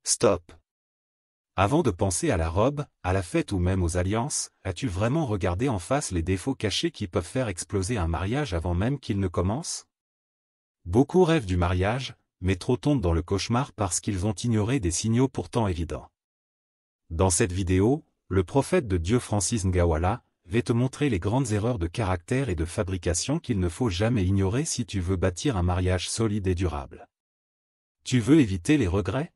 Stop. Avant de penser à la robe, à la fête ou même aux alliances, as-tu vraiment regardé en face les défauts cachés qui peuvent faire exploser un mariage avant même qu'il ne commence? Beaucoup rêvent du mariage, mais trop tombent dans le cauchemar parce qu'ils ont ignoré des signaux pourtant évidents. Dans cette vidéo, le prophète de Dieu Francis Ngawala va te montrer les grandes erreurs de caractère et de fabrication qu'il ne faut jamais ignorer si tu veux bâtir un mariage solide et durable. Tu veux éviter les regrets?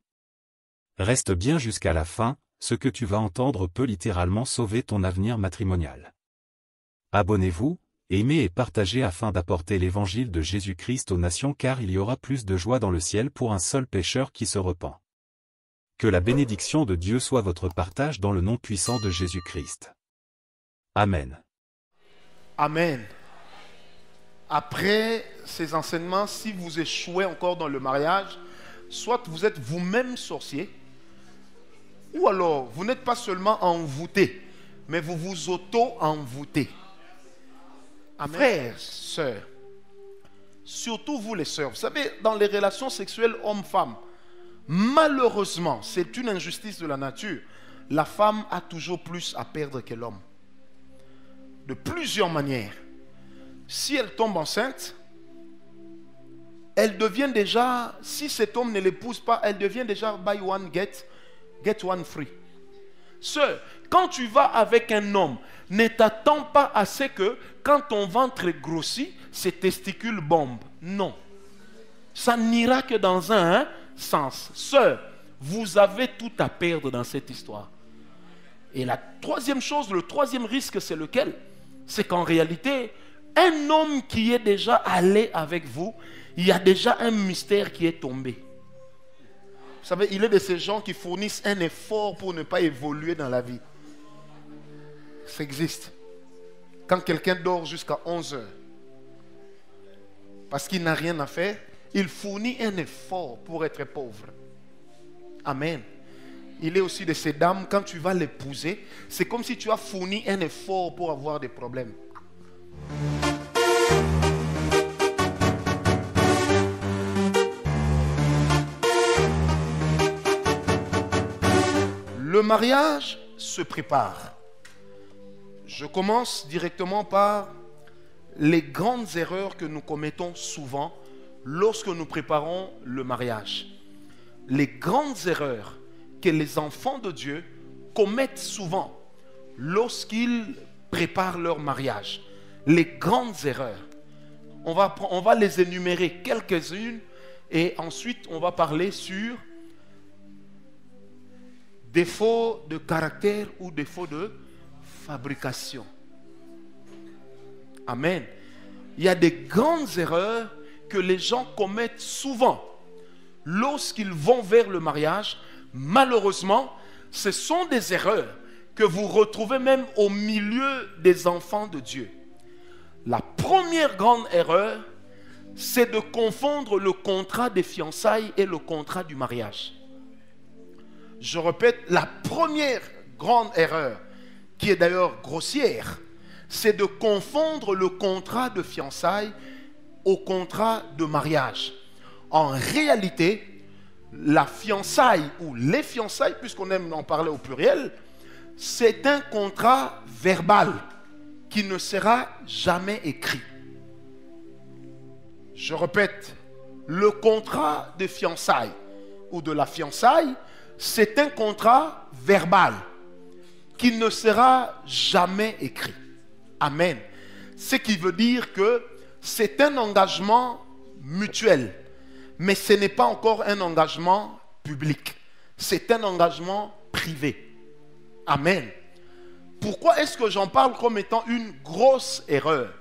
Reste bien jusqu'à la fin, ce que tu vas entendre peut littéralement sauver ton avenir matrimonial. Abonnez-vous, aimez et partagez afin d'apporter l'évangile de Jésus-Christ aux nations car il y aura plus de joie dans le ciel pour un seul pécheur qui se repent. Que la bénédiction de Dieu soit votre partage dans le nom puissant de Jésus-Christ. Amen. Amen. Après ces enseignements, si vous échouez encore dans le mariage, soit vous êtes vous-même sorcier, ou alors vous n'êtes pas seulement envoûté, mais vous vous auto-envoûtez. Frères, sœurs, surtout vous les sœurs, vous savez, dans les relations sexuelles homme-femme, malheureusement, c'est une injustice de la nature, la femme a toujours plus à perdre que l'homme. De plusieurs manières. Si elle tombe enceinte, elle devient déjà, si cet homme ne l'épouse pas, elle devient déjà buy one, get one free. Sœur, quand tu vas avec un homme, ne t'attends pas à ce que quand ton ventre grossit, ses testicules bombent. Non. Ça n'ira que dans un sens. Sœur, vous avez tout à perdre dans cette histoire. Et la troisième chose, le troisième risque, c'est lequel? C'est qu'en réalité, un homme qui est déjà allé avec vous, il y a déjà un mystère qui est tombé. Vous savez, il est de ces gens qui fournissent un effort pour ne pas évoluer dans la vie. Ça existe. Quand quelqu'un dort jusqu'à 11 heures, parce qu'il n'a rien à faire, il fournit un effort pour être pauvre. Amen. Il est aussi de ces dames, quand tu vas l'épouser, c'est comme si tu as fourni un effort pour avoir des problèmes. Le mariage se prépare. Je commence directement par les grandes erreurs que nous commettons souvent lorsque nous préparons le mariage. Les grandes erreurs que les enfants de Dieu commettent souvent lorsqu'ils préparent leur mariage. Les grandes erreurs. On va les énumérer quelques-unes et ensuite on va parler sur défaut de caractère ou défaut de fabrication. Amen. Il y a des grandes erreurs que les gens commettent souvent lorsqu'ils vont vers le mariage. Malheureusement, ce sont des erreurs que vous retrouvez même au milieu des enfants de Dieu. La première grande erreur, c'est de confondre le contrat des fiançailles et le contrat du mariage. Je répète, la première grande erreur, qui est d'ailleurs grossière, c'est de confondre le contrat de fiançailles au contrat de mariage. En réalité, la fiançaille ou les fiançailles, puisqu'on aime en parler au pluriel, c'est un contrat verbal qui ne sera jamais écrit. Je répète, le contrat de fiançailles ou de la fiançaille, c'est un contrat verbal qui ne sera jamais écrit. Amen. Ce qui veut dire que c'est un engagement mutuel, mais ce n'est pas encore un engagement public. C'est un engagement privé. Amen. Pourquoi est-ce que j'en parle comme étant une grosse erreur?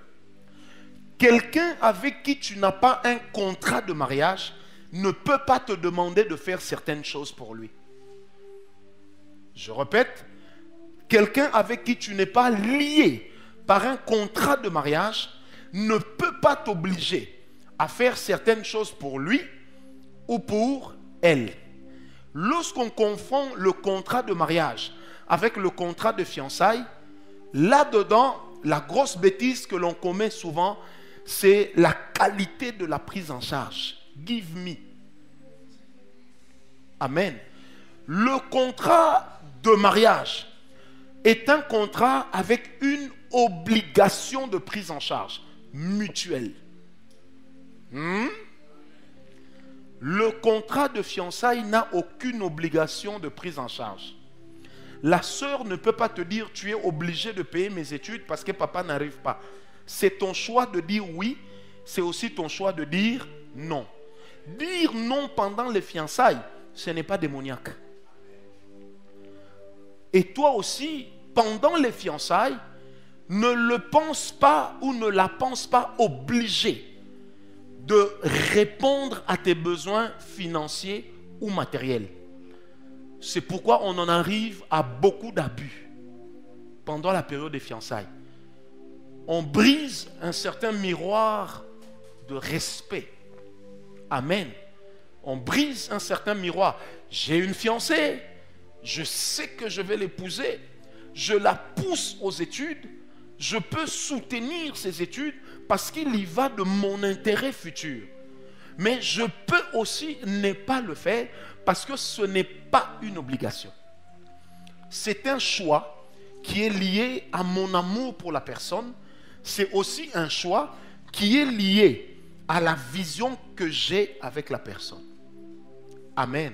Quelqu'un avec qui tu n'as pas un contrat de mariage ne peut pas te demander de faire certaines choses pour lui. Je répète, quelqu'un avec qui tu n'es pas lié par un contrat de mariage ne peut pas t'obliger à faire certaines choses pour lui ou pour elle. Lorsqu'on confond le contrat de mariage avec le contrat de fiançailles, là-dedans, la grosse bêtise que l'on commet souvent, c'est la qualité de la prise en charge. Give me. Amen. Le contrat de mariage est un contrat avec une obligation de prise en charge mutuelle. Le contrat de fiançailles n'a aucune obligation de prise en charge. La sœur ne peut pas te dire tu es obligé de payer mes études parce que papa n'arrive pas. C'est ton choix de dire oui, c'est aussi ton choix de dire non. Dire non pendant les fiançailles, ce n'est pas démoniaque. Et toi aussi, pendant les fiançailles, ne le pense pas ou ne la pense pas obligée de répondre à tes besoins financiers ou matériels. C'est pourquoi on en arrive à beaucoup d'abus pendant la période des fiançailles. On brise un certain miroir de respect. Amen. On brise un certain miroir. J'ai une fiancée, je sais que je vais l'épouser, je la pousse aux études, je peux soutenir ses études parce qu'il y va de mon intérêt futur. Mais je peux aussi ne pas le faire parce que ce n'est pas une obligation. C'est un choix qui est lié à mon amour pour la personne. C'est aussi un choix qui est lié à la vision que j'ai avec la personne. Amen.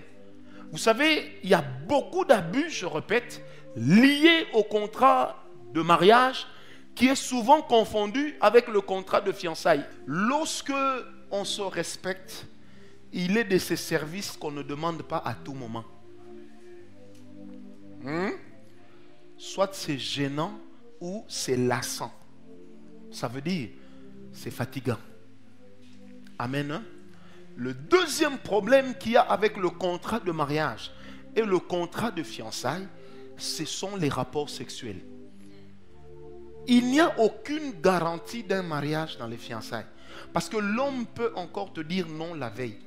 Vous savez, il y a beaucoup d'abus, je répète, liés au contrat de mariage qui est souvent confondu avec le contrat de fiançailles. Lorsque on se respecte, il est de ces services qu'on ne demande pas à tout moment. Soit c'est gênant ou c'est lassant. Ça veut dire, c'est fatigant. Amen. Hein? Le deuxième problème qu'il y a avec le contrat de mariage et le contrat de fiançailles, ce sont les rapports sexuels. Il n'y a aucune garantie d'un mariage dans les fiançailles. Parce que l'homme peut encore te dire non la veille.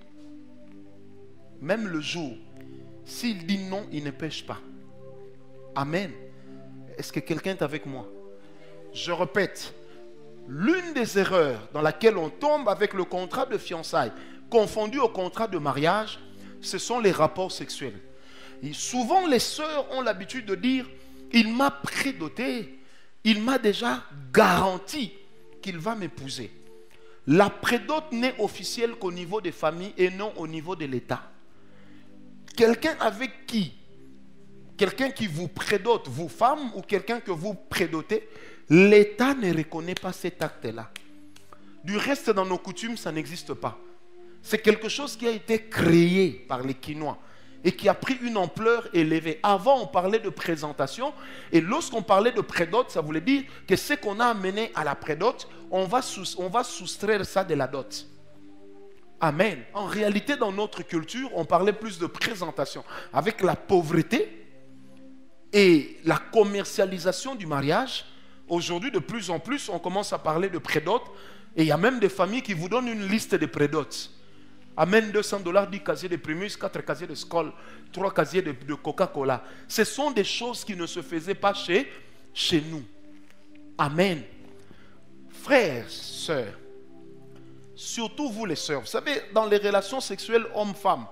Même le jour. S'il dit non, il ne pêche pas. Amen. Est-ce que quelqu'un est avec moi? Je répète. L'une des erreurs dans laquelle on tombe avec le contrat de fiançailles, confondu au contrat de mariage, ce sont les rapports sexuels. Et souvent, les sœurs ont l'habitude de dire, il m'a prédoté, il m'a déjà garanti qu'il va m'épouser. La prédote n'est officielle qu'au niveau des familles et non au niveau de l'État. Quelqu'un avec qui, quelqu'un qui vous prédote, vous femmes, ou quelqu'un que vous prédotez, l'État ne reconnaît pas cet acte-là. Du reste, dans nos coutumes, ça n'existe pas. C'est quelque chose qui a été créé par les Quinois et qui a pris une ampleur élevée. Avant, on parlait de présentation, et lorsqu'on parlait de prédot, ça voulait dire que ce qu'on a amené à la prédot, on va soustraire ça de la dot. Amen. En réalité, dans notre culture, on parlait plus de présentation. Avec la pauvreté et la commercialisation du mariage, aujourd'hui, de plus en plus, on commence à parler de prédot, et il y a même des familles qui vous donnent une liste de prédotes. Amène $200, 10 casiers de Primus, 4 casiers de Skol, 3 casiers de Coca-Cola. Ce sont des choses qui ne se faisaient pas chez nous. Amen. Frères, sœurs, surtout vous les sœurs, vous savez, dans les relations sexuelles homme-femme,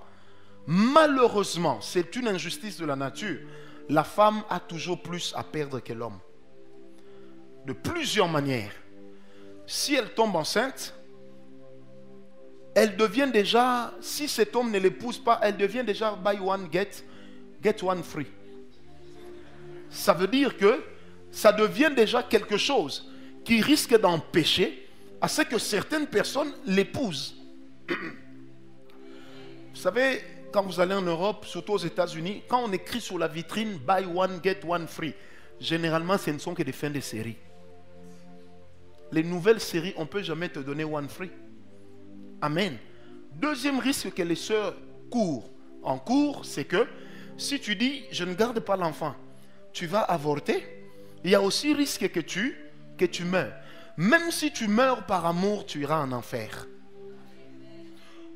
malheureusement, c'est une injustice de la nature, la femme a toujours plus à perdre que l'homme. De plusieurs manières. Si elle tombe enceinte, elle devient déjà, si cet homme ne l'épouse pas, elle devient déjà buy one, get one free. Ça veut dire que ça devient déjà quelque chose qui risque d'empêcher à ce que certaines personnes l'épousent. Vous savez, quand vous allez en Europe, surtout aux États-Unis, quand on écrit sur la vitrine buy one, get one free, généralement ce ne sont que des fins de série. Les nouvelles séries, on ne peut jamais te donner one free. Amen. Deuxième risque que les sœurs encourent, c'est que si tu dis je ne garde pas l'enfant, tu vas avorter, il y a aussi risque que tu meurs. Même si tu meurs par amour, tu iras en enfer.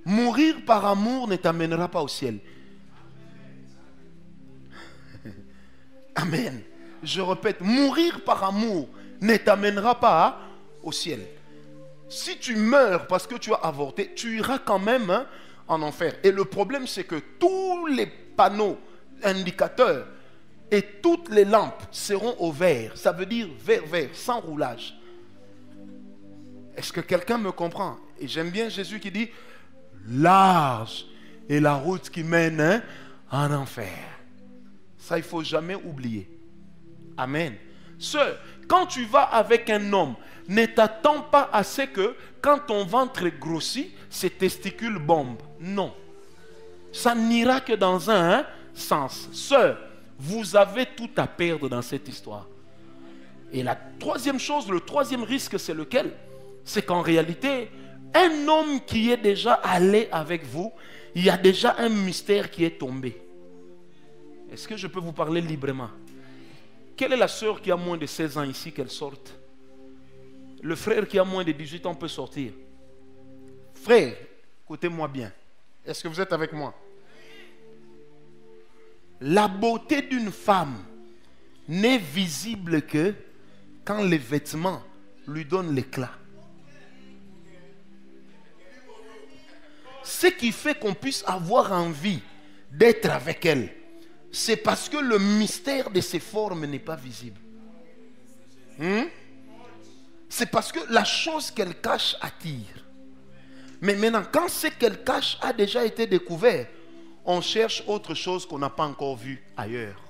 Mourir par amour ne t'amènera pas au ciel. Amen. Je répète, mourir par amour ne t'amènera pas au ciel. Si tu meurs parce que tu as avorté, tu iras quand même en enfer. Et le problème, c'est que tous les panneaux indicateur et toutes les lampes seront au vert. Ça veut dire vert, sans roulage. Est-ce que quelqu'un me comprend? Et j'aime bien Jésus qui dit, large est la route qui mène en enfer. Ça, il ne faut jamais oublier. Amen. Sœur, quand tu vas avec un homme, ne t'attends pas à ce que quand ton ventre grossit, ses testicules bombent. Non. Ça n'ira que dans un sens. Sœur, vous avez tout à perdre dans cette histoire. Et la troisième chose, le troisième risque, c'est lequel? C'est qu'en réalité, un homme qui est déjà allé avec vous, il y a déjà un mystère qui est tombé. Est-ce que je peux vous parler librement? Quelle est la sœur qui a moins de 16 ans ici, qu'elle sorte? Le frère qui a moins de 18 ans peut sortir. Frère, écoutez-moi bien. Est-ce que vous êtes avec moi? La beauté d'une femme n'est visible que quand les vêtements lui donnent l'éclat. Ce qui fait qu'on puisse avoir envie d'être avec elle, c'est parce que le mystère de ses formes n'est pas visible. C'est parce que la chose qu'elle cache attire. Mais maintenant, quand ce qu'elle cache a déjà été découvert, on cherche autre chose qu'on n'a pas encore vu ailleurs.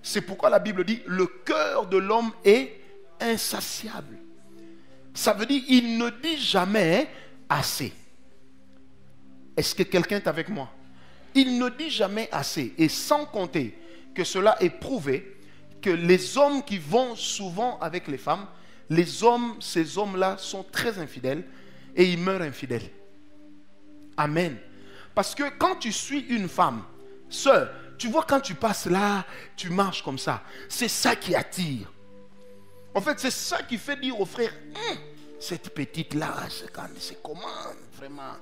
C'est pourquoi la Bible dit, le cœur de l'homme est insatiable. Ça veut dire, il ne dit jamais assez. Est-ce que quelqu'un est avec moi? Il ne dit jamais assez. Et sans compter que cela est prouvé que les hommes qui vont souvent avec les femmes, ces hommes-là sont très infidèles et ils meurent infidèles. Amen. Parce que quand tu suis une femme, sœur, tu vois quand tu passes là, tu marches comme ça. C'est ça qui attire. En fait, c'est ça qui fait dire aux frères, cette petite-là, c'est comment vraiment?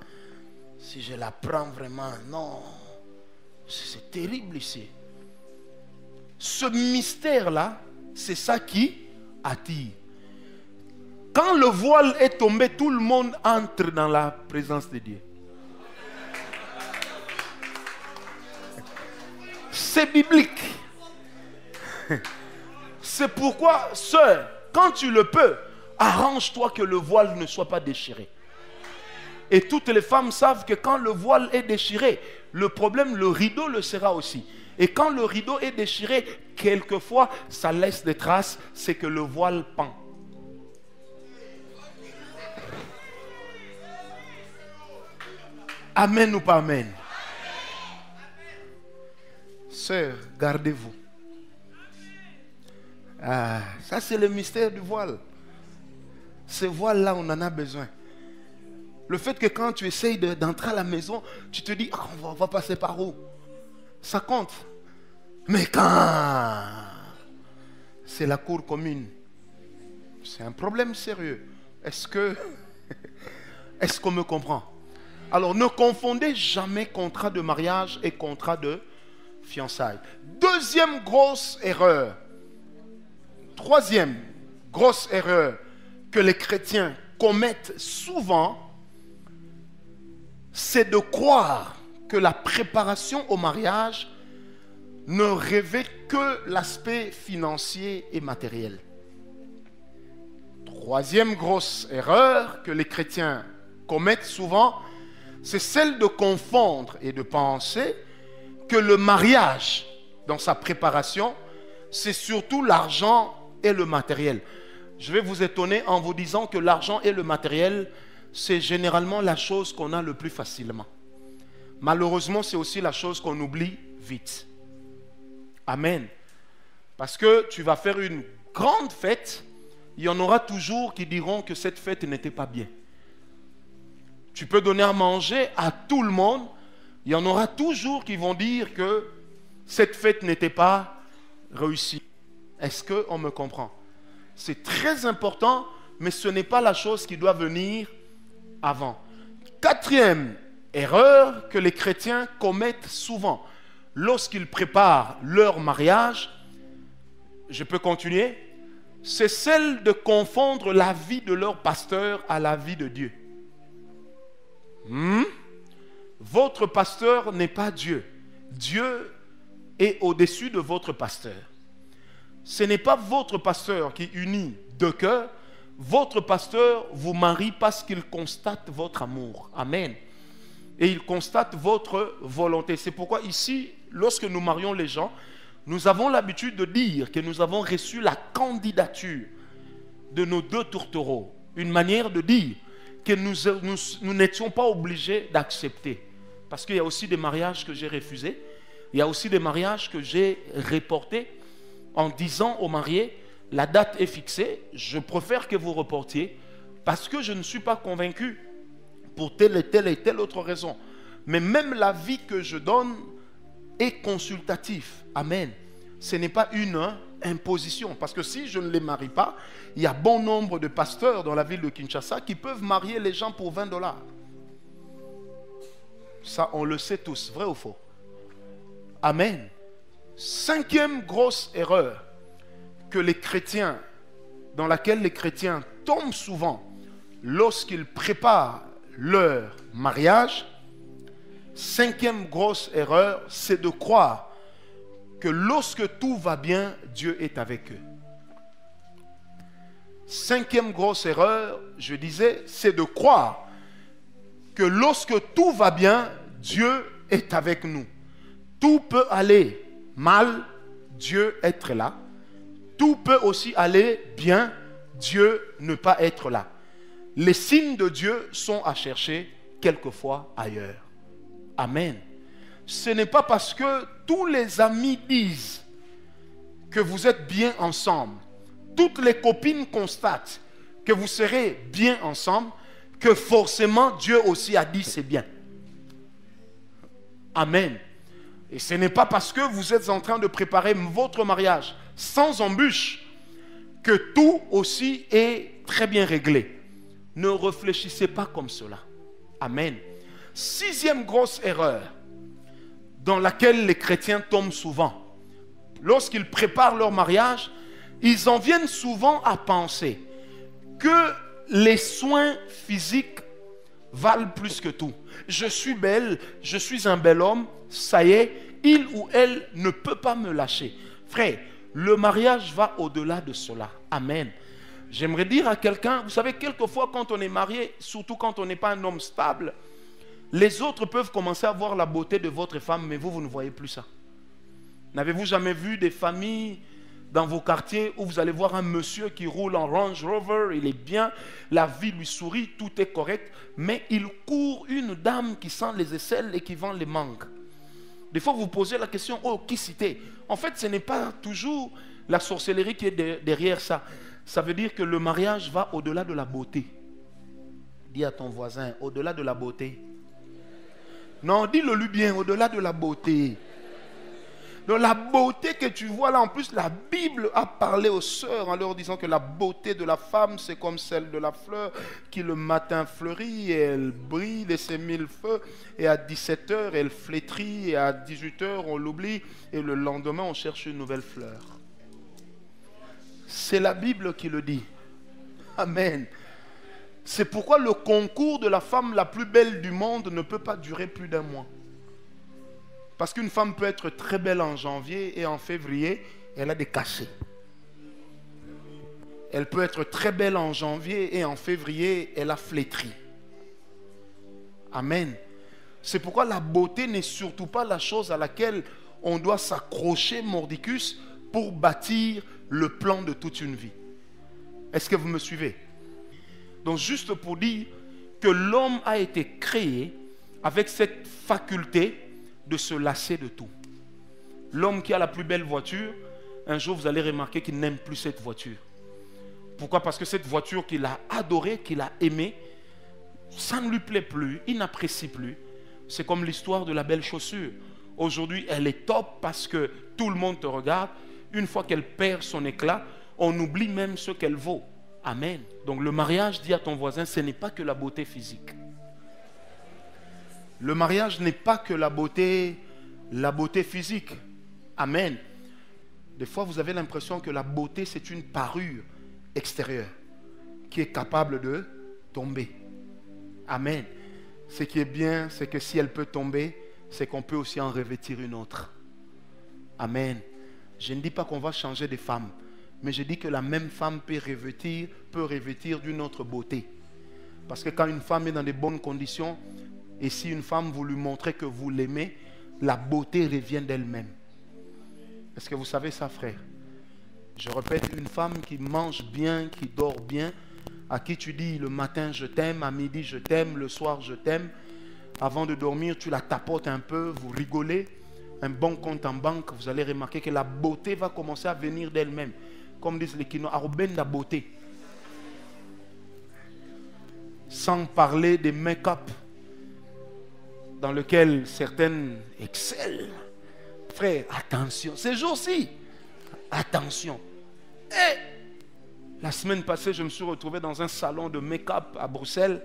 Si je la prends vraiment, non. C'est terrible ici. Ce mystère-là, c'est ça qui attire. Quand le voile est tombé, tout le monde entre dans la présence de Dieu. C'est biblique. C'est pourquoi, sœur, quand tu le peux, arrange-toi que le voile ne soit pas déchiré. Et toutes les femmes savent que quand le voile est déchiré, le problème, le rideau le sera aussi. Et quand le rideau est déchiré, quelquefois, ça laisse des traces, c'est que le voile pend. Amen ou pas amen? Sœur, gardez-vous. Ah, ça c'est le mystère du voile. Ce voile-là, on en a besoin. Le fait que quand tu essayes d'entrer à la maison, tu te dis, on va passer par où? Ça compte. Mais quand c'est la cour commune, c'est un problème sérieux. Est-ce qu'on me comprend? Alors ne confondez jamais contrat de mariage et contrat de fiançailles. Deuxième grosse erreur. Troisième grosse erreur que les chrétiens commettent souvent, c'est de croire que la préparation au mariage ne revêt que l'aspect financier et matériel. Troisième grosse erreur que les chrétiens commettent souvent, c'est celle de confondre et de penser que le mariage, dans sa préparation, c'est surtout l'argent et le matériel. Je vais vous étonner en vous disant que l'argent et le matériel, c'est généralement la chose qu'on a le plus facilement. Malheureusement, c'est aussi la chose qu'on oublie vite. Amen. Parce que tu vas faire une grande fête, il y en aura toujours qui diront que cette fête n'était pas bien. Tu peux donner à manger à tout le monde, il y en aura toujours qui vont dire que cette fête n'était pas réussie. Est-ce qu'on me comprend? C'est très important, mais ce n'est pas la chose qui doit venir avant. Quatrième erreur que les chrétiens commettent souvent lorsqu'ils préparent leur mariage, je peux continuer, c'est celle de confondre la vie de leur pasteur à la vie de Dieu. Votre pasteur n'est pas Dieu. Dieu est au-dessus de votre pasteur. Ce n'est pas votre pasteur qui unit deux cœurs. Votre pasteur vous marie parce qu'il constate votre amour. Amen. Et il constate votre volonté. C'est pourquoi ici, lorsque nous marions les gens, nous avons l'habitude de dire que nous avons reçu la candidature de nos deux tourtereaux. Une manière de dire que nous n'étions pas obligés d'accepter. Parce qu'il y a aussi des mariages que j'ai refusés. Il y a aussi des mariages que j'ai reportés en disant aux mariés, la date est fixée, je préfère que vous reportiez parce que je ne suis pas convaincu pour telle et telle autre raison. Mais même l'avis que je donne est consultatif. Amen. Ce n'est pas une imposition. Parce que si je ne les marie pas, il y a bon nombre de pasteurs dans la ville de Kinshasa qui peuvent marier les gens pour $20. Ça, on le sait tous, vrai ou faux? Amen. Cinquième grosse erreur dans laquelle les chrétiens tombent souvent lorsqu'ils préparent leur mariage. Cinquième grosse erreur, c'est de croire que lorsque tout va bien, Dieu est avec eux. Cinquième grosse erreur, je disais, c'est de croire que lorsque tout va bien, Dieu est avec nous. Tout peut aller mal, Dieu être là. Tout peut aussi aller bien, Dieu ne pas être là. Les signes de Dieu sont à chercher quelquefois ailleurs. Amen. Ce n'est pas parce que tous les amis disent que vous êtes bien ensemble, toutes les copines constatent que vous serez bien ensemble, que forcément Dieu aussi a dit c'est bien. Amen. Et ce n'est pas parce que vous êtes en train de préparer votre mariage sans embûche que tout aussi est très bien réglé. Ne réfléchissez pas comme cela. Amen. Sixième grosse erreur dans laquelle les chrétiens tombent souvent. Lorsqu'ils préparent leur mariage, ils en viennent souvent à penser que les soins physiques valent plus que tout. Je suis belle, je suis un bel homme, ça y est, il ou elle ne peut pas me lâcher. Frère, le mariage va au-delà de cela. Amen. J'aimerais dire à quelqu'un, vous savez, quelquefois quand on est marié, surtout quand on n'est pas un homme stable, les autres peuvent commencer à voir la beauté de votre femme, mais vous ne voyez plus ça. N'avez-vous jamais vu des familles dans vos quartiers où vous allez voir un monsieur qui roule en Range Rover, il est bien, la vie lui sourit, tout est correct, mais il court une dame qui sent les aisselles et qui vend les mangues. Des fois, vous posez la question, oh, qui c'était? En fait, ce n'est pas toujours la sorcellerie qui est derrière ça. Ça veut dire que le mariage va au-delà de la beauté. Dis à ton voisin, au-delà de la beauté. Non, dis-le-lui bien, au-delà de la beauté. Donc la beauté que tu vois là, en plus, la Bible a parlé aux sœurs en leur disant que la beauté de la femme, c'est comme celle de la fleur qui le matin fleurit et elle brille de ses mille feux. Et à 17h, elle flétrit et à 18h, on l'oublie. Et le lendemain, on cherche une nouvelle fleur. C'est la Bible qui le dit. Amen. C'est pourquoi le concours de la femme la plus belle du monde ne peut pas durer plus d'un mois. Parce qu'une femme peut être très belle en janvier et en février, elle a des cachets. Elle peut être très belle en janvier et en février, elle a flétri. Amen. C'est pourquoi la beauté n'est surtout pas la chose à laquelle on doit s'accrocher mordicus pour bâtir le plan de toute une vie. Est-ce que vous me suivez? Donc juste pour dire que l'homme a été créé avec cette faculté de se lasser de tout. L'homme qui a la plus belle voiture, un jour vous allez remarquer qu'il n'aime plus cette voiture. Pourquoi? Parce que cette voiture qu'il a adorée, qu'il a aimée, ça ne lui plaît plus, il n'apprécie plus. C'est comme l'histoire de la belle chaussure. Aujourd'hui, elle est top parce que tout le monde te regarde. Une fois qu'elle perd son éclat, on oublie même ce qu'elle vaut. Amen. Donc le mariage, dit à ton voisin, ce n'est pas que la beauté physique. Le mariage n'est pas que la beauté physique. Amen. Des fois, vous avez l'impression que la beauté, c'est une parure extérieure qui est capable de tomber. Amen. Ce qui est bien, c'est que si elle peut tomber, c'est qu'on peut aussi en revêtir une autre. Amen. Je ne dis pas qu'on va changer de femme, mais je dis que la même femme peut revêtir d'une autre beauté. Parce que quand une femme est dans de bonnes conditions, et si une femme vous lui montrez que vous l'aimez, la beauté revient d'elle-même. Est-ce que vous savez ça, frère? Je répète, une femme qui mange bien, qui dort bien, à qui tu dis le matin je t'aime, à midi je t'aime, le soir je t'aime, avant de dormir tu la tapotes un peu, vous rigolez, un bon compte en banque, vous allez remarquer que la beauté va commencer à venir d'elle-même. Comme disent les Kinois, Arben la beauté. Sans parler des make-up dans lequel certaines excellent. Frère, attention, ces jours-ci, attention. Et la semaine passée, je me suis retrouvé dans un salon de make-up à Bruxelles.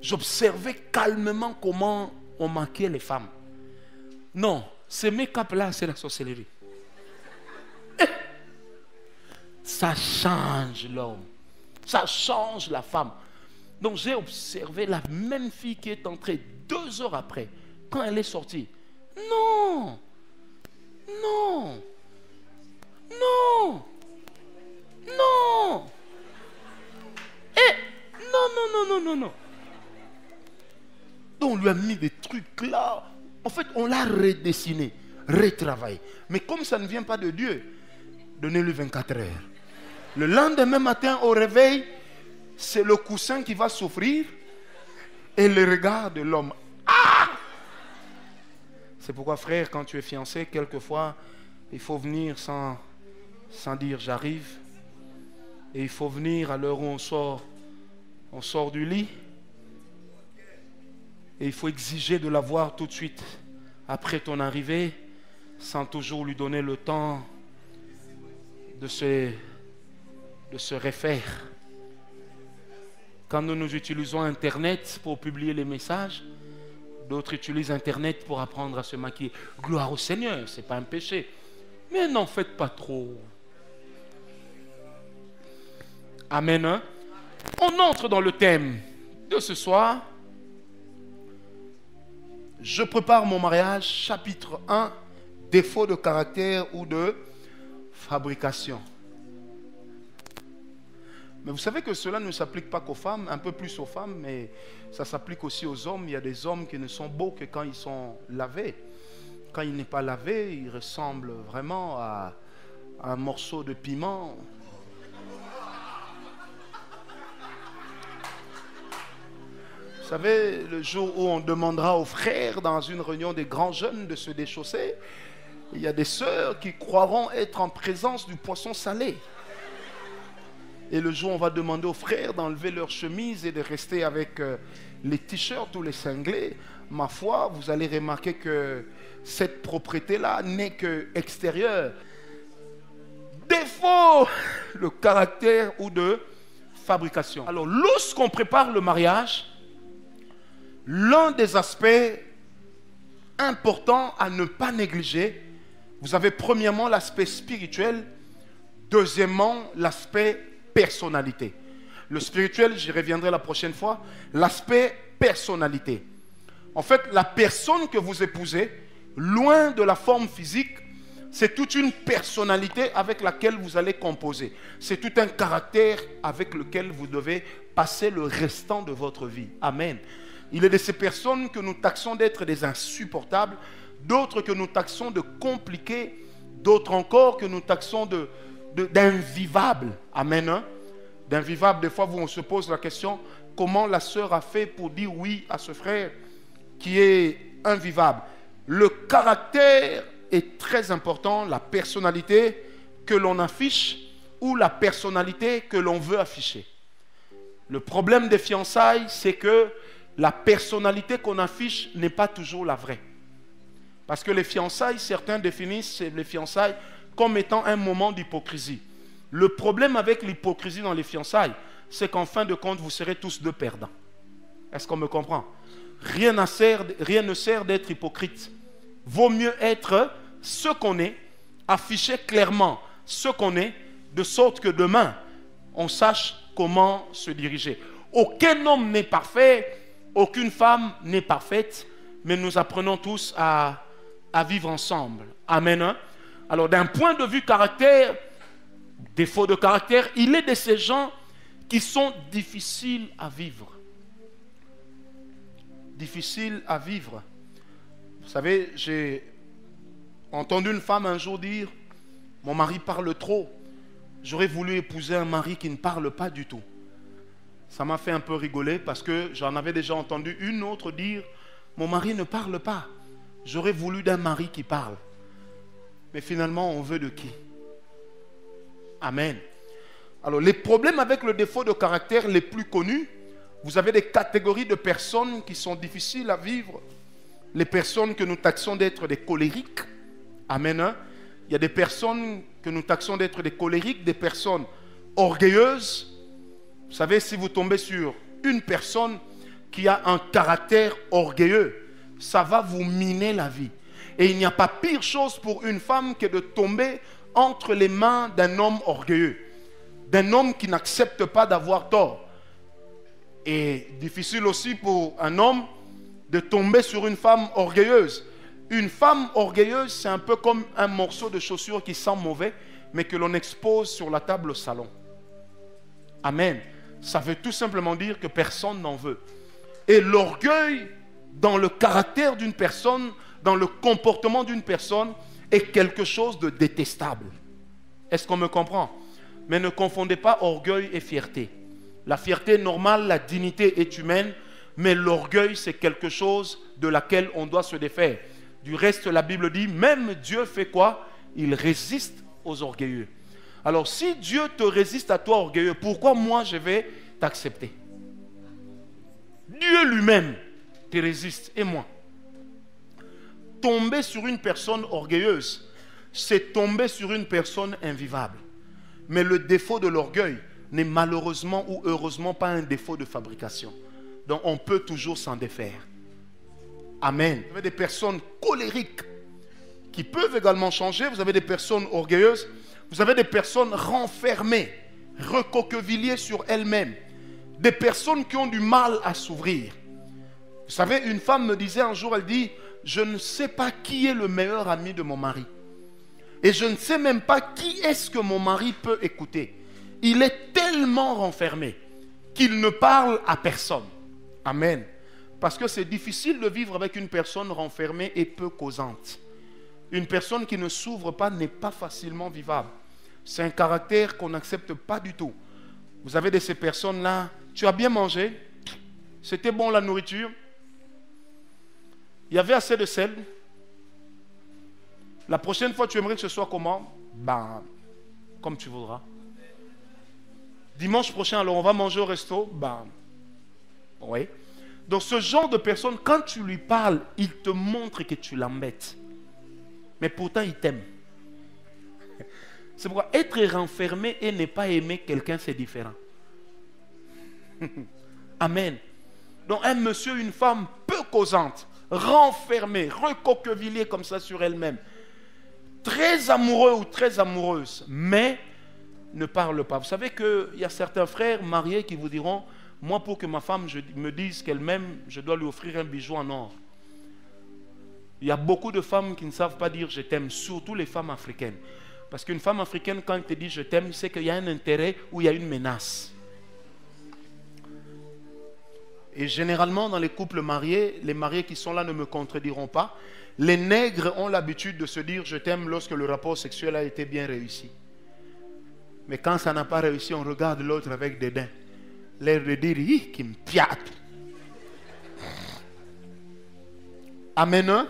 J'observais calmement comment on maquillait les femmes. Non, ce make-up-là, c'est la sorcellerie. Et ça change l'homme. Ça change la femme. Donc j'ai observé la même fille qui est entrée 2 heures après, quand elle est sortie. Non, non, non, non. Et non. Donc on lui a mis des trucs là. En fait, on l'a redessiné, retravaillé. Mais comme ça ne vient pas de Dieu, donnez-lui 24 heures. Le lendemain matin, au réveil, c'est le coussin qui va souffrir et le regard de l'homme. Ah! C'est pourquoi, frère, quand tu es fiancé, quelquefois, il faut venir sans dire j'arrive. Et il faut venir à l'heure où on sort du lit. Et il faut exiger de la voir tout de suite après ton arrivée, sans toujours lui donner le temps de se refaire. Quand nous utilisons Internet pour publier les messages, d'autres utilisent Internet pour apprendre à se maquiller. Gloire au Seigneur, ce n'est pas un péché. Mais n'en faites pas trop. Amen. Hein? On entre dans le thème de ce soir. Je prépare mon mariage, chapitre 1, défaut de caractère ou de fabrication. Mais vous savez que cela ne s'applique pas qu'aux femmes, un peu plus aux femmes, mais ça s'applique aussi aux hommes. Il y a des hommes qui ne sont beaux que quand ils sont lavés. Quand il n'est pas lavé, il ressemble vraiment à un morceau de piment. Vous savez, le jour où on demandera aux frères dans une réunion des grands jeunes de se déchausser, il y a des sœurs qui croiront être en présence du poisson salé. Et le jour où on va demander aux frères d'enlever leurs chemises et de rester avec les t-shirts ou les cinglés, ma foi, vous allez remarquer que cette propriété-là n'est que extérieure. Défaut de caractère ou de fabrication. Alors, lorsqu'on prépare le mariage, l'un des aspects importants à ne pas négliger, vous avez premièrement l'aspect spirituel, deuxièmement l'aspect personnalité. Le spirituel, j'y reviendrai la prochaine fois. L'aspect personnalité. En fait, la personne que vous épousez, loin de la forme physique, c'est toute une personnalité avec laquelle vous allez composer. C'est tout un caractère avec lequel vous devez passer le restant de votre vie. Amen. Il est de ces personnes que nous taxons d'être des insupportables, d'autres que nous taxons de compliqués, d'autres encore que nous taxons d'invivables. Amen. Hein? D'invivables, des fois, on se pose la question, comment la sœur a fait pour dire oui à ce frère qui est invivable? Le caractère est très important, la personnalité que l'on affiche ou la personnalité que l'on veut afficher. Le problème des fiançailles, c'est que la personnalité qu'on affiche n'est pas toujours la vraie. Parce que les fiançailles, certains définissent les fiançailles comme étant un moment d'hypocrisie. Le problème avec l'hypocrisie dans les fiançailles, c'est qu'en fin de compte, vous serez tous deux perdants. Est-ce qu'on me comprend? Rien ne sert d'être hypocrite. Vaut mieux être ce qu'on est, afficher clairement ce qu'on est, de sorte que demain, on sache comment se diriger. Aucun homme n'est parfait, aucune femme n'est parfaite, mais nous apprenons tous à vivre ensemble. Amen. Alors d'un point de vue caractère, défaut de caractère, il est de ces gens qui sont difficiles à vivre. Difficiles à vivre. Vous savez, j'ai entendu une femme un jour dire, mon mari parle trop. J'aurais voulu épouser un mari qui ne parle pas du tout. Ça m'a fait un peu rigoler parce que j'en avais déjà entendu une autre dire, mon mari ne parle pas. J'aurais voulu d'un mari qui parle. Mais finalement, on veut de qui? Amen. Alors, les problèmes avec le défaut de caractère les plus connus, vous avez des catégories de personnes qui sont difficiles à vivre. Les personnes que nous taxons d'être des colériques. Amen. Hein? Il y a des personnes que nous taxons d'être des colériques, des personnes orgueilleuses. Vous savez, si vous tombez sur une personne qui a un caractère orgueilleux, ça va vous miner la vie. Et il n'y a pas pire chose pour une femme que de tomber entre les mains d'un homme orgueilleux, d'un homme qui n'accepte pas d'avoir tort. Et difficile aussi pour un homme de tomber sur une femme orgueilleuse. Une femme orgueilleuse, c'est un peu comme un morceau de chaussure qui sent mauvais, mais que l'on expose sur la table au salon. Amen. Ça veut tout simplement dire que personne n'en veut. Et l'orgueil dans le caractère d'une personne, dans le comportement d'une personne, est quelque chose de détestable. Est-ce qu'on me comprend? Mais ne confondez pas orgueil et fierté. La fierté est normale, la dignité est humaine, mais l'orgueil, c'est quelque chose de laquelle on doit se défaire. Du reste, la Bible dit, même Dieu fait quoi? Il résiste aux orgueilleux. Alors, si Dieu te résiste à toi, orgueilleux, pourquoi moi je vais t'accepter? Dieu lui-même te résiste, et moi. Tomber sur une personne orgueilleuse, c'est tomber sur une personne invivable. Mais le défaut de l'orgueil n'est malheureusement ou heureusement pas un défaut de fabrication. Donc on peut toujours s'en défaire. Amen. Vous avez des personnes colériques qui peuvent également changer. Vous avez des personnes orgueilleuses. Vous avez des personnes renfermées, recoquevillées sur elles-mêmes. Des personnes qui ont du mal à s'ouvrir. Vous savez, une femme me disait un jour, elle dit, je ne sais pas qui est le meilleur ami de mon mari. Et je ne sais même pas qui est-ce que mon mari peut écouter. Il est tellement renfermé qu'il ne parle à personne. Amen. Parce que c'est difficile de vivre avec une personne renfermée et peu causante. Une personne qui ne s'ouvre pas n'est pas facilement vivable. C'est un caractère qu'on n'accepte pas du tout. Vous avez de ces personnes-là, tu as bien mangé, c'était bon la nourriture, il y avait assez de sel. La prochaine fois, tu aimerais que ce soit comment? Ben, comme tu voudras. Dimanche prochain, alors on va manger au resto? Ben, oui. Donc ce genre de personne, quand tu lui parles, il te montre que tu l'embêtes. Mais pourtant, il t'aime. C'est pourquoi être renfermé et ne pas aimer quelqu'un, c'est différent. Amen. Donc un monsieur, une femme peu causante, renfermée, recoquevillée comme ça sur elle-même, très amoureux ou très amoureuse, mais ne parle pas. Vous savez qu'il y a certains frères mariés qui vous diront, moi pour que ma femme me dise qu'elle m'aime, je dois lui offrir un bijou en or. Il y a beaucoup de femmes qui ne savent pas dire je t'aime, surtout les femmes africaines. Parce qu'une femme africaine, quand elle te dit je t'aime, c'est qu'il y a un intérêt ou il y a une menace. Et généralement, dans les couples mariés, les mariés qui sont là ne me contrediront pas, les nègres ont l'habitude de se dire je t'aime lorsque le rapport sexuel a été bien réussi. Mais quand ça n'a pas réussi, on regarde l'autre avec dédain. L'air de dire, hi, qui me piate. Amen.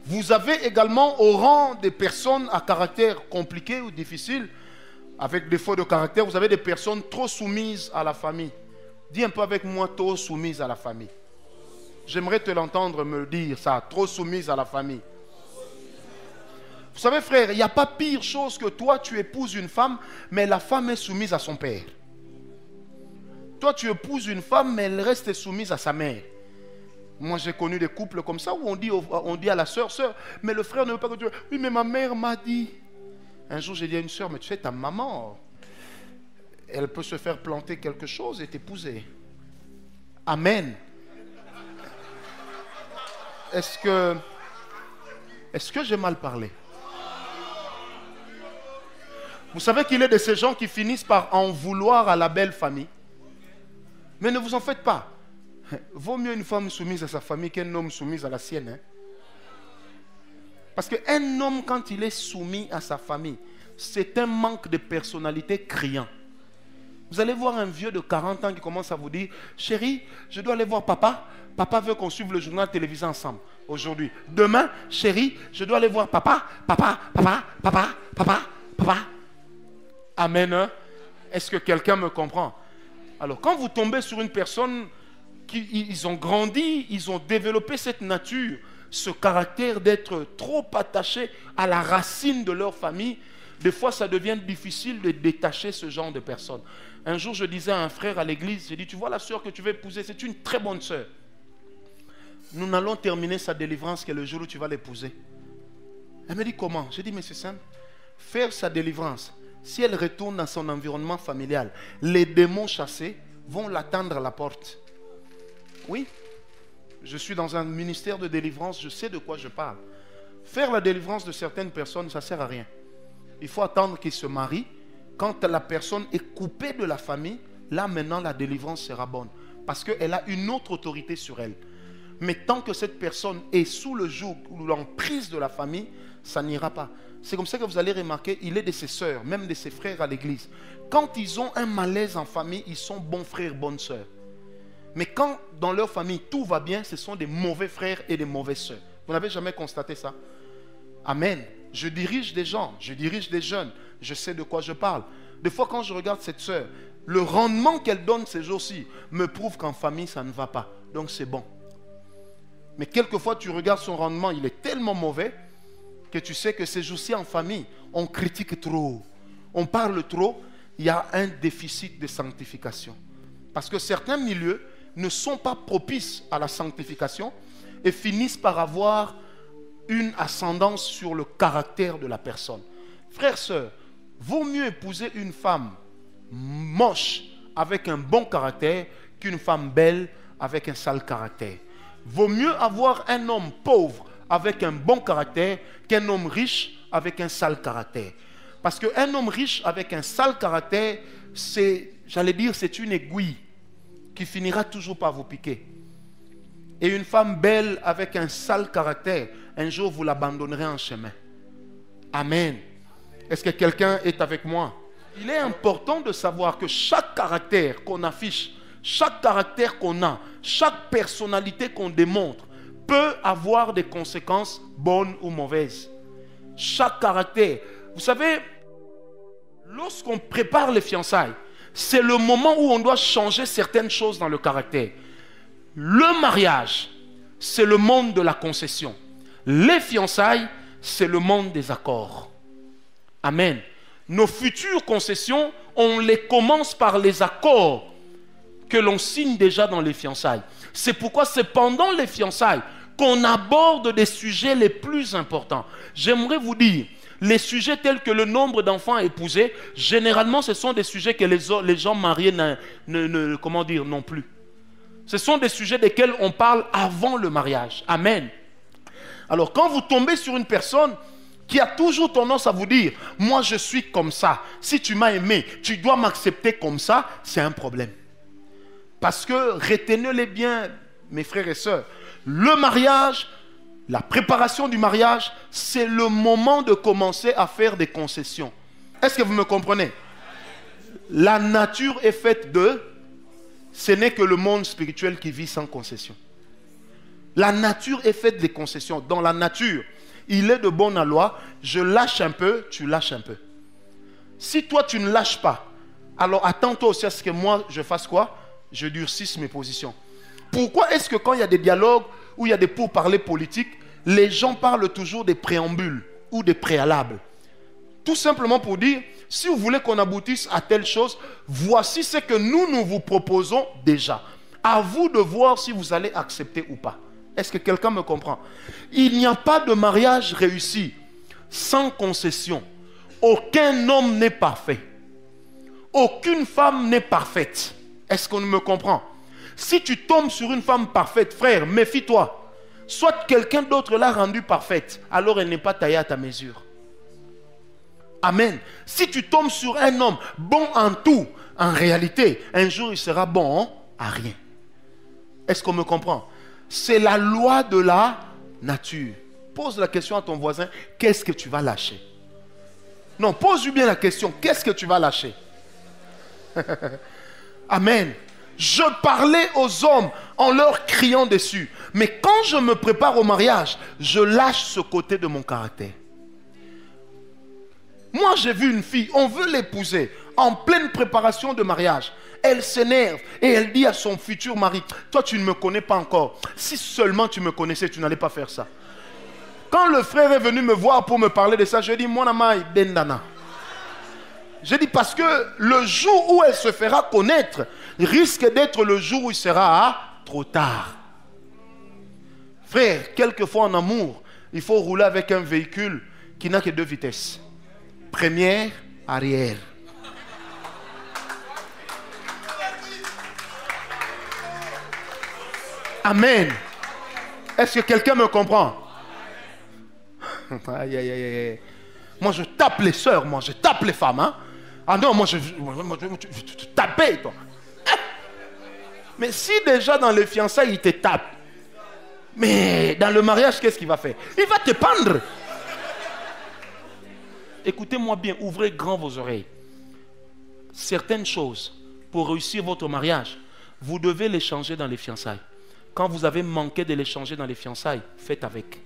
Vous avez également au rang des personnes à caractère compliqué ou difficile, avec défaut de caractère, vous avez des personnes trop soumises à la famille. Dis un peu avec moi, trop soumises à la famille. J'aimerais te l'entendre me dire ça, trop soumise à la famille. Vous savez frère, il n'y a pas pire chose que toi tu épouses une femme, mais la femme est soumise à son père. Toi tu épouses une femme, mais elle reste soumise à sa mère. Moi j'ai connu des couples comme ça où on dit à la sœur, mais le frère ne veut pas que tu... Oui mais ma mère m'a dit. Un jour j'ai dit à une sœur, mais tu sais ta maman, elle peut se faire planter quelque chose et t'épouser. Amen. Est-ce que j'ai mal parlé? Vous savez qu'il est de ces gens qui finissent par en vouloir à la belle famille. Mais ne vous en faites pas. Vaut mieux une femme soumise à sa famille qu'un homme soumis à la sienne. Hein? Parce qu'un homme, quand il est soumis à sa famille, c'est un manque de personnalité criant. Vous allez voir un vieux de 40 ans qui commence à vous dire, chérie, je dois aller voir papa. Papa veut qu'on suive le journal télévisé ensemble aujourd'hui. Demain, chérie, je dois aller voir papa. Papa. Amen. Hein? Est-ce que quelqu'un me comprend? Alors, quand vous tombez sur une personne ils ont grandi, ils ont développé cette nature, ce caractère d'être trop attachés à la racine de leur famille, des fois ça devient difficile de détacher ce genre de personnes. Un jour je disais à un frère à l'église, j'ai dit, tu vois la soeur que tu veux épouser, c'est une très bonne soeur. Nous allons terminer sa délivrance, qui est le jour où tu vas l'épouser. Elle me dit comment? J'ai dit, mais c'est simple, faire sa délivrance. Si elle retourne dans son environnement familial, les démons chassés vont l'attendre à la porte. Oui, je suis dans un ministère de délivrance, je sais de quoi je parle. Faire la délivrance de certaines personnes, ça ne sert à rien. Il faut attendre qu'ils se marient. Quand la personne est coupée de la famille, là maintenant la délivrance sera bonne. Parce qu'elle a une autre autorité sur elle. Mais tant que cette personne est sous le joug ou l'emprise de la famille, ça n'ira pas. C'est comme ça que vous allez remarquer, il est de ses sœurs, même de ses frères à l'église. Quand ils ont un malaise en famille, ils sont bons frères, bonnes sœurs. Mais quand dans leur famille tout va bien, ce sont des mauvais frères et des mauvaises sœurs. Vous n'avez jamais constaté ça? Amen. Je dirige des gens, je dirige des jeunes, je sais de quoi je parle. Des fois quand je regarde cette sœur, le rendement qu'elle donne ces jours-ci me prouve qu'en famille ça ne va pas. Donc c'est bon. Mais quelquefois tu regardes son rendement, il est tellement mauvais que tu sais que ces jours-ci en famille, on critique trop, on parle trop, il y a un déficit de sanctification. Parce que certains milieux ne sont pas propices à la sanctification et finissent par avoir une ascendance sur le caractère de la personne. Frères, sœurs, vaut mieux épouser une femme moche avec un bon caractère qu'une femme belle avec un sale caractère. Vaut mieux avoir un homme pauvre avec un bon caractère qu'un homme riche avec un sale caractère. Parce qu'un homme riche avec un sale caractère, c'est une aiguille qui finira toujours par vous piquer. Et une femme belle avec un sale caractère, un jour vous l'abandonnerez en chemin. Amen. Est-ce que quelqu'un est avec moi? Il est important de savoir que chaque caractère qu'on affiche, chaque caractère qu'on a, chaque personnalité qu'on démontre peut avoir des conséquences bonnes ou mauvaises. Chaque caractère. Vous savez, lorsqu'on prépare les fiançailles, c'est le moment où on doit changer certaines choses dans le caractère. Le mariage, c'est le monde de la concession. Les fiançailles, c'est le monde des accords. Amen. Nos futures concessions, on les commence par les accords que l'on signe déjà dans les fiançailles. C'est pourquoi c'est pendant les fiançailles qu'on aborde des sujets les plus importants. J'aimerais vous dire, les sujets tels que le nombre d'enfants épousés, généralement ce sont des sujets que les gens mariés n'ont plus. Ce sont des sujets desquels on parle avant le mariage. Amen. Alors quand vous tombez sur une personne qui a toujours tendance à vous dire, moi je suis comme ça, si tu m'as aimé, tu dois m'accepter comme ça, c'est un problème. Parce que retenez-les bien, mes frères et sœurs, le mariage, la préparation du mariage, c'est le moment de commencer à faire des concessions. Est-ce que vous me comprenez? La nature est faite de... Ce n'est que le monde spirituel qui vit sans concession. La nature est faite des concessions. Dans la nature, il est de bonne loi, je lâche un peu, tu lâches un peu. Si toi tu ne lâches pas, alors attends-toi aussi à ce que moi je fasse quoi? Je durcisse mes positions. Pourquoi est-ce que quand il y a des dialogues où il y a des pourparlers politiques, les gens parlent toujours des préambules ou des préalables? Tout simplement pour dire, si vous voulez qu'on aboutisse à telle chose, voici ce que nous vous proposons déjà. À vous de voir si vous allez accepter ou pas. Est-ce que quelqu'un me comprend? Il n'y a pas de mariage réussi sans concession. Aucun homme n'est parfait. Aucune femme n'est parfaite. Est-ce qu'on me comprend? Si tu tombes sur une femme parfaite, frère, méfie-toi. Soit quelqu'un d'autre l'a rendue parfaite, alors elle n'est pas taillée à ta mesure. Amen. Si tu tombes sur un homme bon en tout, en réalité, un jour il sera bon à rien. Est-ce qu'on me comprend? C'est la loi de la nature. Pose la question à ton voisin, qu'est-ce que tu vas lâcher? Non, pose-lui bien la question, qu'est-ce que tu vas lâcher? Amen. Je parlais aux hommes en leur criant dessus. Mais quand je me prépare au mariage, je lâche ce côté de mon caractère. Moi, j'ai vu une fille, on veut l'épouser, en pleine préparation de mariage. Elle s'énerve et elle dit à son futur mari, toi tu ne me connais pas encore. Si seulement tu me connaissais, tu n'allais pas faire ça. Quand le frère est venu me voir pour me parler de ça, je dis, mon amai bendana. Je dis parce que le jour où elle se fera connaître risque d'être le jour où il sera trop tard. Frère, quelquefois en amour, il faut rouler avec un véhicule qui n'a que 2 vitesses. Première, arrière. Amen. Est-ce que quelqu'un me comprend? Aïe, aïe, aïe. Moi, je tape les sœurs, moi, je tape les femmes. Hein? Ah non, moi, je tapais, toi. Mais si déjà dans les fiançailles, il te tape, mais dans le mariage, qu'est-ce qu'il va faire? Il va te pendre. Écoutez-moi bien, ouvrez grand vos oreilles. Certaines choses, pour réussir votre mariage, vous devez les changer dans les fiançailles. Quand vous avez manqué de les changer dans les fiançailles, faites avec.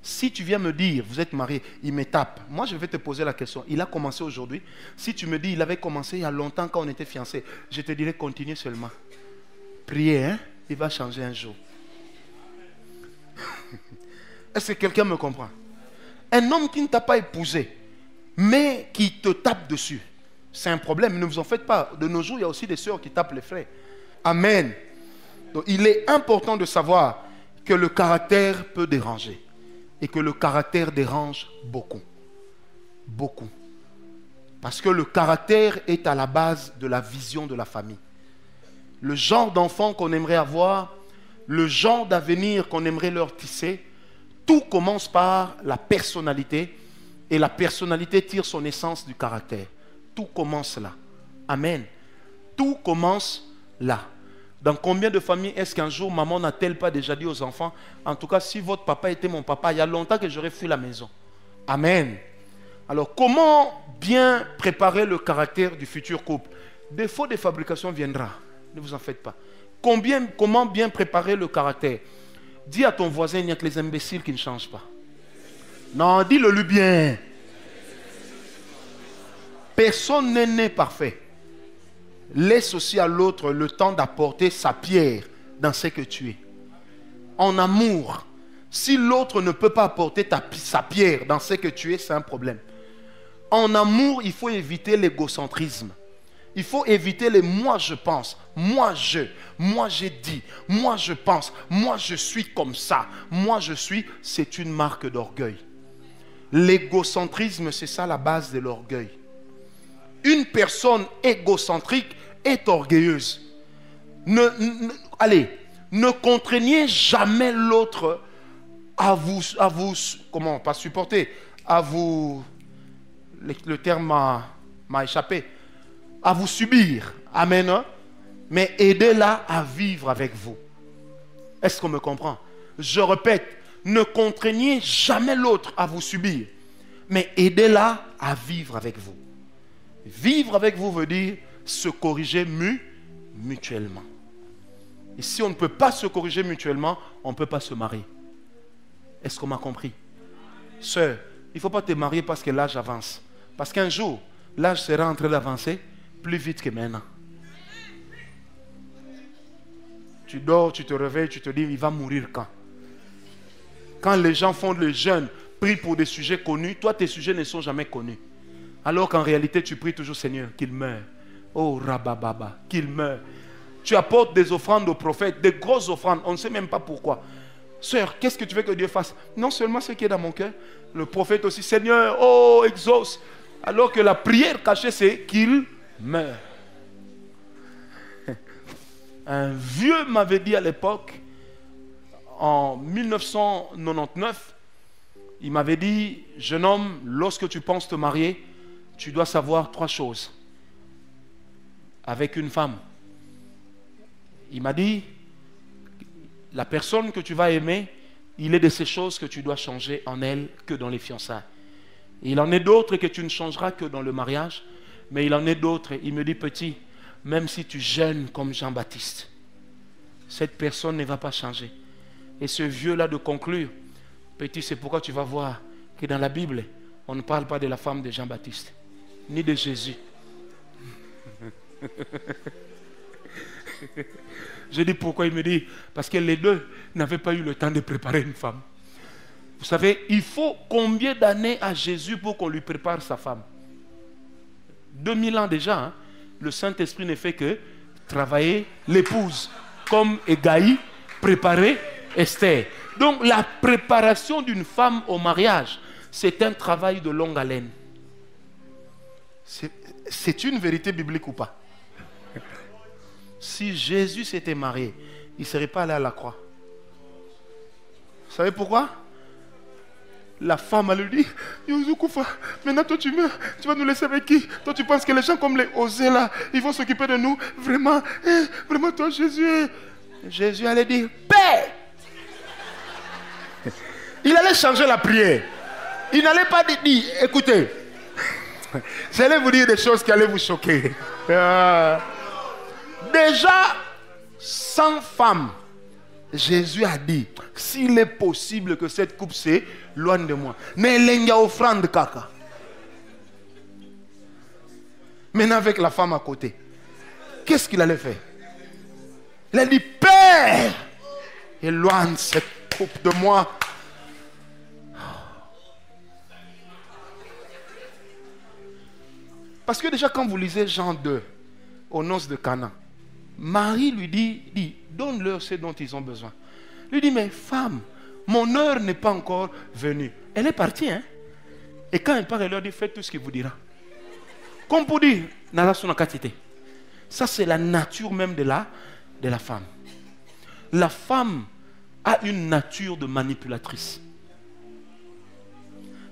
Si tu viens me dire, vous êtes marié, il me tape. Moi, je vais te poser la question. Il a commencé aujourd'hui. Si tu me dis, il avait commencé il y a longtemps quand on était fiancés, je te dirais, continue seulement. Priez, hein? Il va changer un jour. Est-ce que quelqu'un me comprend? Un homme qui ne t'a pas épousé, mais qui te tape dessus, c'est un problème. Ne vous en faites pas. De nos jours, il y a aussi des sœurs qui tapent les frères. Amen. Donc, il est important de savoir que le caractère peut déranger. Et que le caractère dérange beaucoup. Beaucoup. Parce que le caractère est à la base de la vision de la famille. Le genre d'enfant qu'on aimerait avoir, le genre d'avenir qu'on aimerait leur tisser, tout commence par la personnalité. Et la personnalité tire son essence du caractère. Tout commence là. Amen. Tout commence là. Dans combien de familles est-ce qu'un jour maman n'a-t-elle pas déjà dit aux enfants, en tout cas si votre papa était mon papa, il y a longtemps que j'aurais fui la maison. Amen. Alors comment bien préparer le caractère du futur couple? Défaut de fabrication viendra, ne vous en faites pas. Comment bien préparer le caractère? Dis à ton voisin, il n'y a que les imbéciles qui ne changent pas. Non, dis-le-lui bien. Personne n'est né parfait. Laisse aussi à l'autre le temps d'apporter sa pierre dans ce que tu es. En amour, si l'autre ne peut pas apporter sa pierre dans ce que tu es, c'est un problème. En amour, il faut éviter l'égocentrisme. Il faut éviter les moi je pense, moi j'ai dit, moi je pense, moi je suis comme ça, moi je suis, c'est une marque d'orgueil. L'égocentrisme, c'est ça la base de l'orgueil. Une personne égocentrique est orgueilleuse. Ne contraignez jamais l'autre à vous, comment, pas supporter, à vous, le terme m'a échappé, à vous subir. Amen. Hein? Mais aidez-la à vivre avec vous. Est-ce qu'on me comprend? Je répète, ne contraignez jamais l'autre à vous subir, mais aidez-la à vivre avec vous. Vivre avec vous veut dire se corriger mutuellement. Et si on ne peut pas se corriger mutuellement, on ne peut pas se marier. Est-ce qu'on m'a compris? Sœur, il ne faut pas te marier parce que l'âge avance. Parce qu'un jour, l'âge sera en train d'avancer plus vite que maintenant. Tu dors, tu te réveilles, tu te dis, il va mourir quand? Quand les gens font le jeûne, prient pour des sujets connus, toi tes sujets ne sont jamais connus. Alors qu'en réalité, tu pries toujours, Seigneur, qu'il meure. Oh, rabababa, qu'il meure. Tu apportes des offrandes aux prophètes, des grosses offrandes, on ne sait même pas pourquoi. Sœur, qu'est-ce que tu veux que Dieu fasse? Non seulement ce qui est dans mon cœur, le prophète aussi, Seigneur, oh, exauce. Alors que la prière cachée, c'est qu'il meure. Un vieux m'avait dit à l'époque, en 1999, Il m'avait dit, jeune homme, lorsque tu penses te marier, tu dois savoir 3 choses. Avec une femme. Il m'a dit, la personne que tu vas aimer, il est de ces choses que tu dois changer en elle que dans les fiançailles. Il en est d'autres que tu ne changeras que dans le mariage, mais il en est d'autres. Il me dit, petit, même si tu jeûnes comme Jean-Baptiste, cette personne ne va pas changer. Et ce vieux-là de conclure, petit, c'est pourquoi tu vas voir que dans la Bible, on ne parle pas de la femme de Jean-Baptiste, ni de Jésus. Je dis pourquoi, il me dit, parce que les deux n'avaient pas eu le temps de préparer une femme. Vous savez, il faut combien d'années à Jésus pour qu'on lui prépare sa femme? 2000 ans déjà, hein? Le Saint-Esprit ne fait que travailler l'épouse, comme Égaï préparait Esther. Donc la préparation d'une femme au mariage, c'est un travail de longue haleine. C'est une vérité biblique ou pas? Si Jésus s'était marié, il ne serait pas allé à la croix. Vous savez pourquoi? La femme, elle lui dit, Youzoukouffa, maintenant toi tu meurs, tu vas nous laisser avec qui? Toi tu penses que les gens comme les osés là, ils vont s'occuper de nous? Vraiment, vraiment toi Jésus. Jésus allait dire, paix. Il allait changer la prière. Il n'allait pas dire, écoutez, j'allais vous dire des choses qui allaient vous choquer. Déjà, 100 femmes, Jésus a dit, s'il est possible que cette coupe s'éloigne de moi. Mais il y a offrande caca. Maintenant avec la femme à côté, qu'est-ce qu'il allait faire? Il a dit, Père, éloigne cette coupe de moi. Parce que déjà quand vous lisez Jean 2, aux noces de Cana, Marie lui dit, donne-leur ce dont ils ont besoin. Lui dit, mais femme, mon heure n'est pas encore venue. Elle est partie, hein? Et quand elle part, elle leur dit, faites tout ce qu'il vous dira. Comme pour dire, ça c'est la nature même de la femme. La femme a une nature de manipulatrice.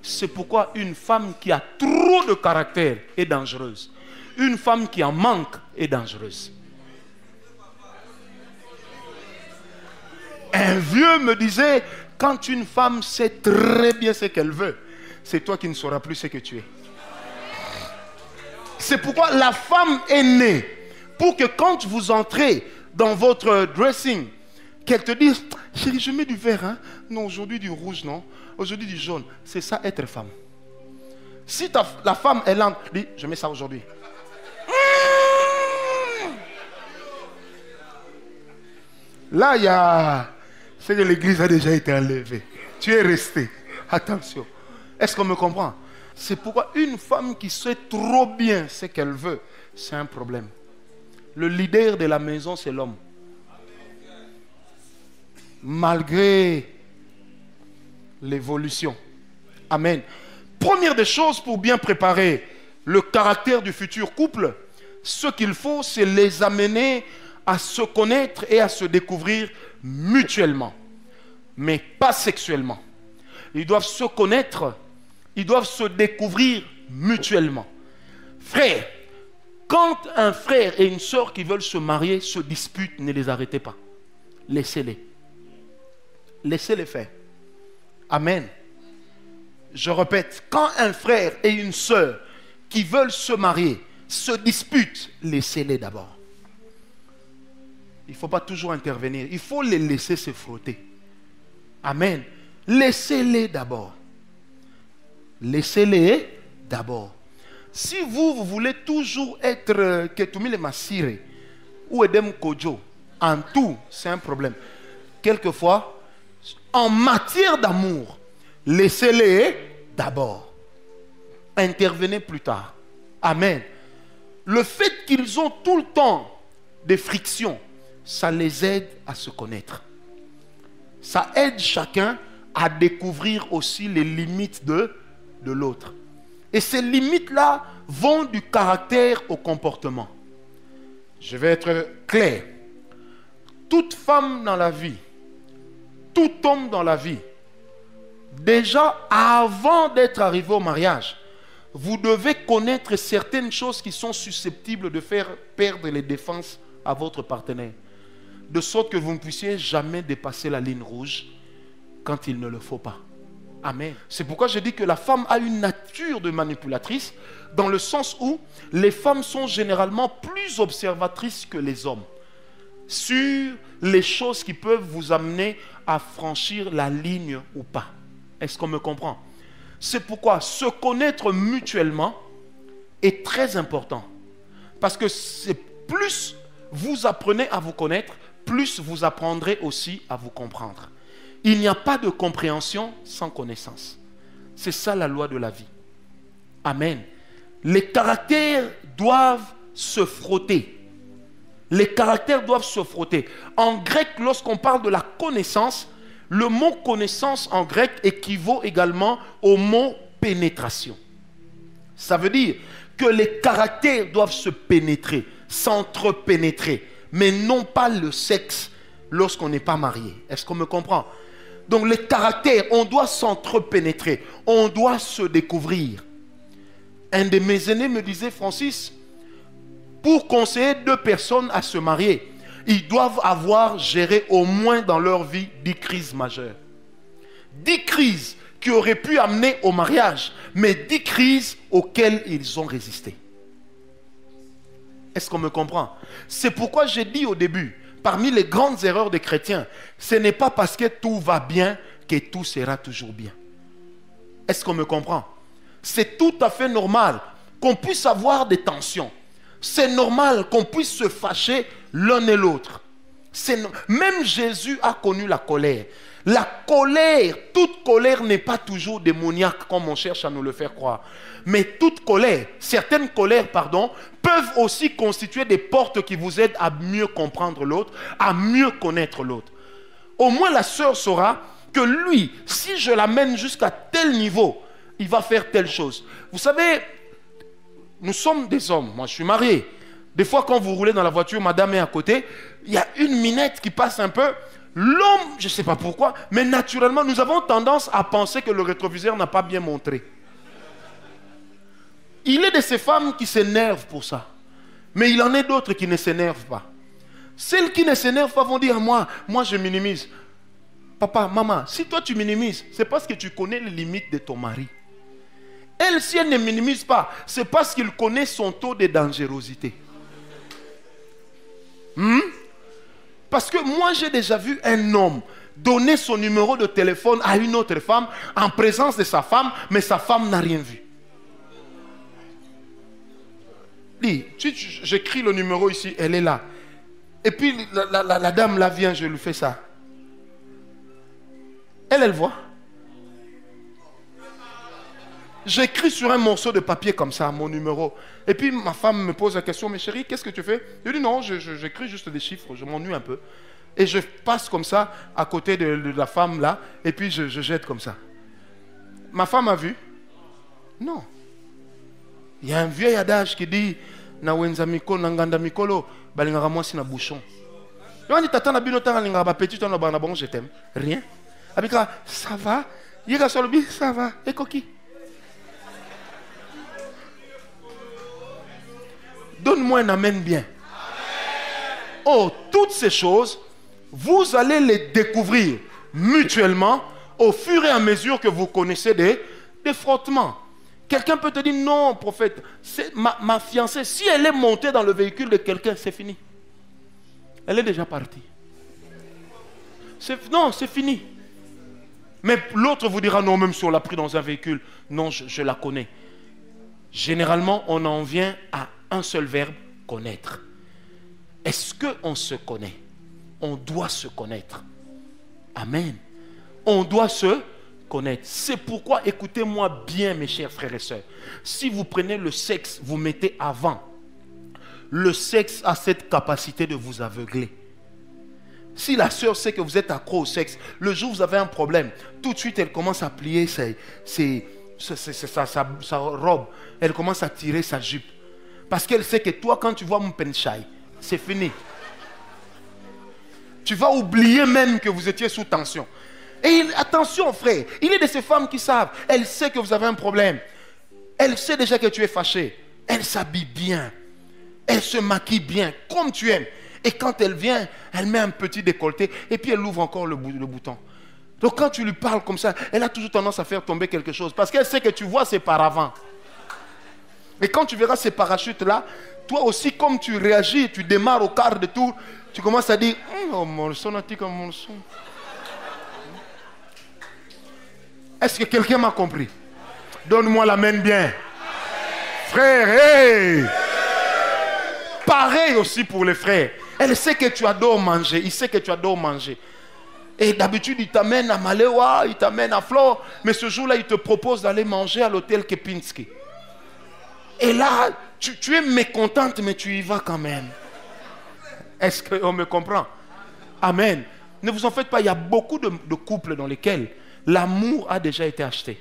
C'est pourquoi une femme qui a trop de caractère est dangereuse. Une femme qui en manque est dangereuse. Un vieux me disait, quand une femme sait très bien ce qu'elle veut, c'est toi qui ne sauras plus ce que tu es. C'est pourquoi la femme est née pour que quand vous entrez dans votre dressing, qu'elle te dise, chérie, je mets du vert, hein? Non, aujourd'hui du rouge, non? Aujourd'hui du jaune. C'est ça être femme. Si la femme, elle entre, dit, je mets ça aujourd'hui. Là, il y a... C'est que l'église a déjà été enlevée. Tu es resté. Attention. Est-ce qu'on me comprend? C'est pourquoi une femme qui sait trop bien ce qu'elle veut, c'est un problème. Le leader de la maison, c'est l'homme. Malgré l'évolution. Amen. Première des choses pour bien préparer le caractère du futur couple, ce qu'il faut, c'est les amener à se connaître et à se découvrir mutuellement, mais pas sexuellement. Ils doivent se connaître, ils doivent se découvrir mutuellement. Frère, quand un frère et une soeur qui veulent se marier se disputent, ne les arrêtez pas. Laissez-les. Laissez-les faire. Amen. Je répète, quand un frère et une soeur qui veulent se marier se disputent, laissez-les d'abord. Il ne faut pas toujours intervenir. Il faut les laisser se frotter. Amen. Laissez-les d'abord. Laissez-les d'abord. Si vous voulez toujours être Ketumi le Massire ou Edem Kojo, en tout, c'est un problème. Quelquefois, en matière d'amour, laissez-les d'abord. Intervenez plus tard. Amen. Le fait qu'ils ont tout le temps des frictions, ça les aide à se connaître. Ça aide chacun à découvrir aussi les limites de l'autre. Et ces limites-là vont du caractère au comportement. Je vais être clair. Toute femme dans la vie, tout homme dans la vie, Déjà, avant d'être arrivé au mariage, vous devez connaître certaines choses qui sont susceptibles de faire perdre les défenses à votre partenaire. De sorte que vous ne puissiez jamais dépasser la ligne rouge quand il ne le faut pas. Amen. C'est pourquoi je dis que la femme a une nature de manipulatrice, dans le sens où les femmes sont généralement plus observatrices que les hommes sur les choses qui peuvent vous amener à franchir la ligne ou pas. Est-ce qu'on me comprend? C'est pourquoi se connaître mutuellement est très important. Parce que c'est plus vous apprenez à vous connaître, plus vous apprendrez aussi à vous comprendre. Il n'y a pas de compréhension sans connaissance. C'est ça la loi de la vie. Amen. Les caractères doivent se frotter. Les caractères doivent se frotter. En grec, lorsqu'on parle de la connaissance, le mot connaissance en grec équivaut également au mot pénétration. Ça veut dire que les caractères doivent se pénétrer, s'entrepénétrer, mais non pas le sexe lorsqu'on n'est pas marié. Est-ce qu'on me comprend? Donc les caractères, on doit s'entrepénétrer, on doit se découvrir. Un de mes aînés me disait, Francis, pour conseiller 2 personnes à se marier, ils doivent avoir géré au moins dans leur vie 10 crises majeures. 10 crises qui auraient pu amener au mariage, mais 10 crises auxquelles ils ont résisté. Est-ce qu'on me comprend? C'est pourquoi j'ai dit au début, parmi les grandes erreurs des chrétiens, ce n'est pas parce que tout va bien que tout sera toujours bien. Est-ce qu'on me comprend? C'est tout à fait normal qu'on puisse avoir des tensions. C'est normal qu'on puisse se fâcher l'un et l'autre. Même Jésus a connu la colère. La colère, toute colère n'est pas toujours démoniaque comme on cherche à nous le faire croire. Mais toute colère, certaines colères, pardon, peuvent aussi constituer des portes qui vous aident à mieux comprendre l'autre, à mieux connaître l'autre. Au moins la sœur saura que lui, si je l'amène jusqu'à tel niveau, il va faire telle chose. Vous savez, nous sommes des hommes. Moi, je suis marié. Des fois, quand vous roulez dans la voiture, madame est à côté, il y a une minette qui passe un peu. L'homme, je ne sais pas pourquoi, mais naturellement, nous avons tendance à penser que le rétroviseur n'a pas bien montré. Il est de ces femmes qui s'énervent pour ça. Mais il en est d'autres qui ne s'énervent pas. Celles qui ne s'énervent pas vont dire, moi je minimise. Papa, maman, si toi tu minimises, c'est parce que tu connais les limites de ton mari. Elle, si elle ne minimise pas, c'est parce qu'il connaît son taux de dangerosité. Parce que moi, j'ai déjà vu un homme donner son numéro de téléphone à une autre femme en présence de sa femme, mais sa femme n'a rien vu. Dis, j'écris le numéro ici, elle est là. Et puis la dame là vient, je lui fais ça. Elle voit. J'écris sur un morceau de papier comme ça, mon numéro. Et puis ma femme me pose la question, mais chérie, qu'est-ce que tu fais? Je dis non, j'écris juste des chiffres, je m'ennuie un peu. Et je passe comme ça à côté de la femme là, et puis je jette comme ça. Ma femme a vu? Non. Il y a un vieil adage qui dit na wenza mikolo na nganda mikolo balingaka mwasi na bouchon. On dit tata na bino tanga lingaka ba petit on na bana bon je t'aime. Rien. Abika ça va? Yega solobi ça va. Et coquille. Donne-moi un amen bien. Oh, toutes ces choses, vous allez les découvrir mutuellement au fur et à mesure que vous connaissez des frottements. Quelqu'un peut te dire, non, prophète, ma fiancée, si elle est montée dans le véhicule de quelqu'un, c'est fini. Elle est déjà partie. Non, c'est fini. Mais l'autre vous dira, non, même si on l'a pris dans un véhicule, non, je la connais. Généralement, on en vient à un seul verbe, connaître. Est-ce qu'on se connaît? On doit se connaître. Amen. On doit se connaître. C'est pourquoi, écoutez-moi bien mes chers frères et sœurs. Si vous prenez le sexe, vous mettez avant. Le sexe a cette capacité de vous aveugler. Si la sœur sait que vous êtes accro au sexe, le jour où vous avez un problème, tout de suite elle commence à plier sa robe. Elle commence à tirer sa jupe. Parce qu'elle sait que toi, quand tu vois mon penchai, c'est fini. Tu vas oublier même que vous étiez sous tension. Attention frère, il est de ces femmes qui savent. Elle sait que vous avez un problème. Elle sait déjà que tu es fâché. Elle s'habille bien. Elle se maquille bien, comme tu aimes. Et quand elle vient, elle met un petit décolleté et puis elle ouvre encore le bouton. Donc quand tu lui parles comme ça, elle a toujours tendance à faire tomber quelque chose. Parce qu'elle sait que tu vois ses paravents. Et quand tu verras ces parachutes-là, toi aussi, comme tu réagis, tu démarres au quart de tour, tu commences à dire oh mon son a comme mon son. Est-ce que quelqu'un m'a compris? Donne-moi la main bien. Frère, hey! Pareil aussi pour les frères. Elle sait que tu adores manger. Il sait que tu adores manger. Et d'habitude, il t'amène à Malewa, il t'amène à Flore. Mais ce jour-là, il te propose d'aller manger à l'hôtel Kepinski. Et là, tu es mécontente, mais tu y vas quand même. Est-ce qu'on me comprend? Amen. Ne vous en faites pas, il y a beaucoup de couples dans lesquels l'amour a déjà été acheté.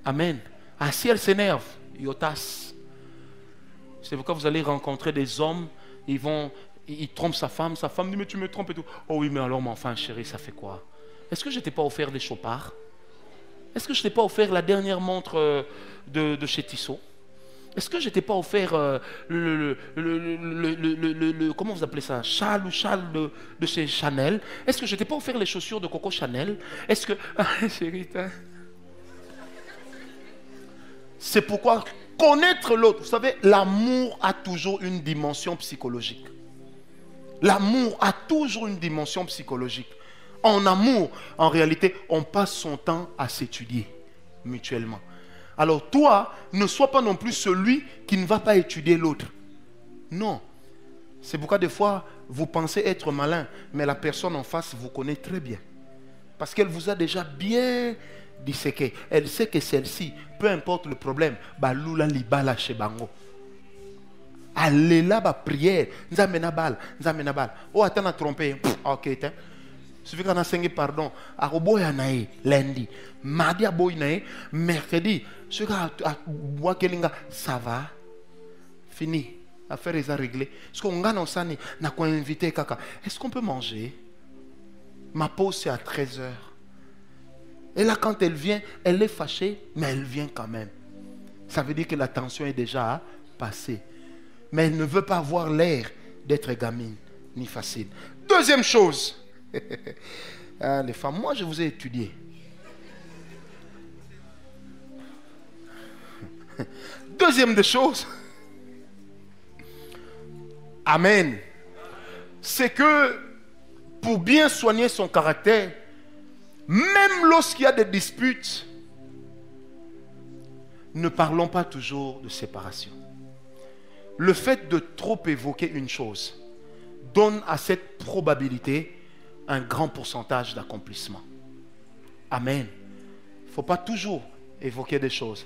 Amen. Ah, si elle s'énerve, yotas. C'est pourquoi vous allez rencontrer des hommes, ils trompent sa femme dit mais tu me trompes et tout. Oh oui, mais alors mon enfant chéri, ça fait quoi? Est-ce que je t'ai pas offert des chopards? Est-ce que je t'ai pas offert la dernière montre de chez Tissot? Est-ce que je t'ai pas offert comment vous appelez ça? Châle de chez Chanel? Est-ce que je t'ai pas offert les chaussures de Coco Chanel? Est-ce que... Ah, chérie, c'est pourquoi connaître l'autre, vous savez, l'amour a toujours une dimension psychologique. L'amour a toujours une dimension psychologique. En amour, en réalité, on passe son temps à s'étudier mutuellement. Alors toi, ne sois pas non plus celui qui ne va pas étudier l'autre. Non. C'est pourquoi des fois, vous pensez être malin, mais la personne en face vous connaît très bien. Parce qu'elle vous a déjà bien disséqué. Elle sait que celle-ci, peu importe le problème, Lula libala chez Bango. Allez là, prière. Nzamena bal. Oh, attends, à tromper. Ok, il suffit qu'on a singé pardon. À Roboya nae, lundi. Mardi à Boy nae, mercredi. Ce gars a bois kelinga, ça va. Fini. Affaire est à régler. Est-ce qu'on gagne en sani? N'a quoi invité kaka? Est-ce qu'on peut manger? Ma pause c'est à 13h. Et là, quand elle vient, elle est fâchée, mais elle vient quand même. Ça veut dire que la tension est déjà passée. Mais elle ne veut pas avoir l'air d'être gamine, ni facile. Deuxième chose. Ah, les femmes, moi je vous ai étudié. Deuxième des choses. Amen. C'est que pour bien soigner son caractère, même lorsqu'il y a des disputes, ne parlons pas toujours de séparation. Le fait de trop évoquer une chose donne à cette probabilité un grand pourcentage d'accomplissement. Amen. Il ne faut pas toujours évoquer des choses.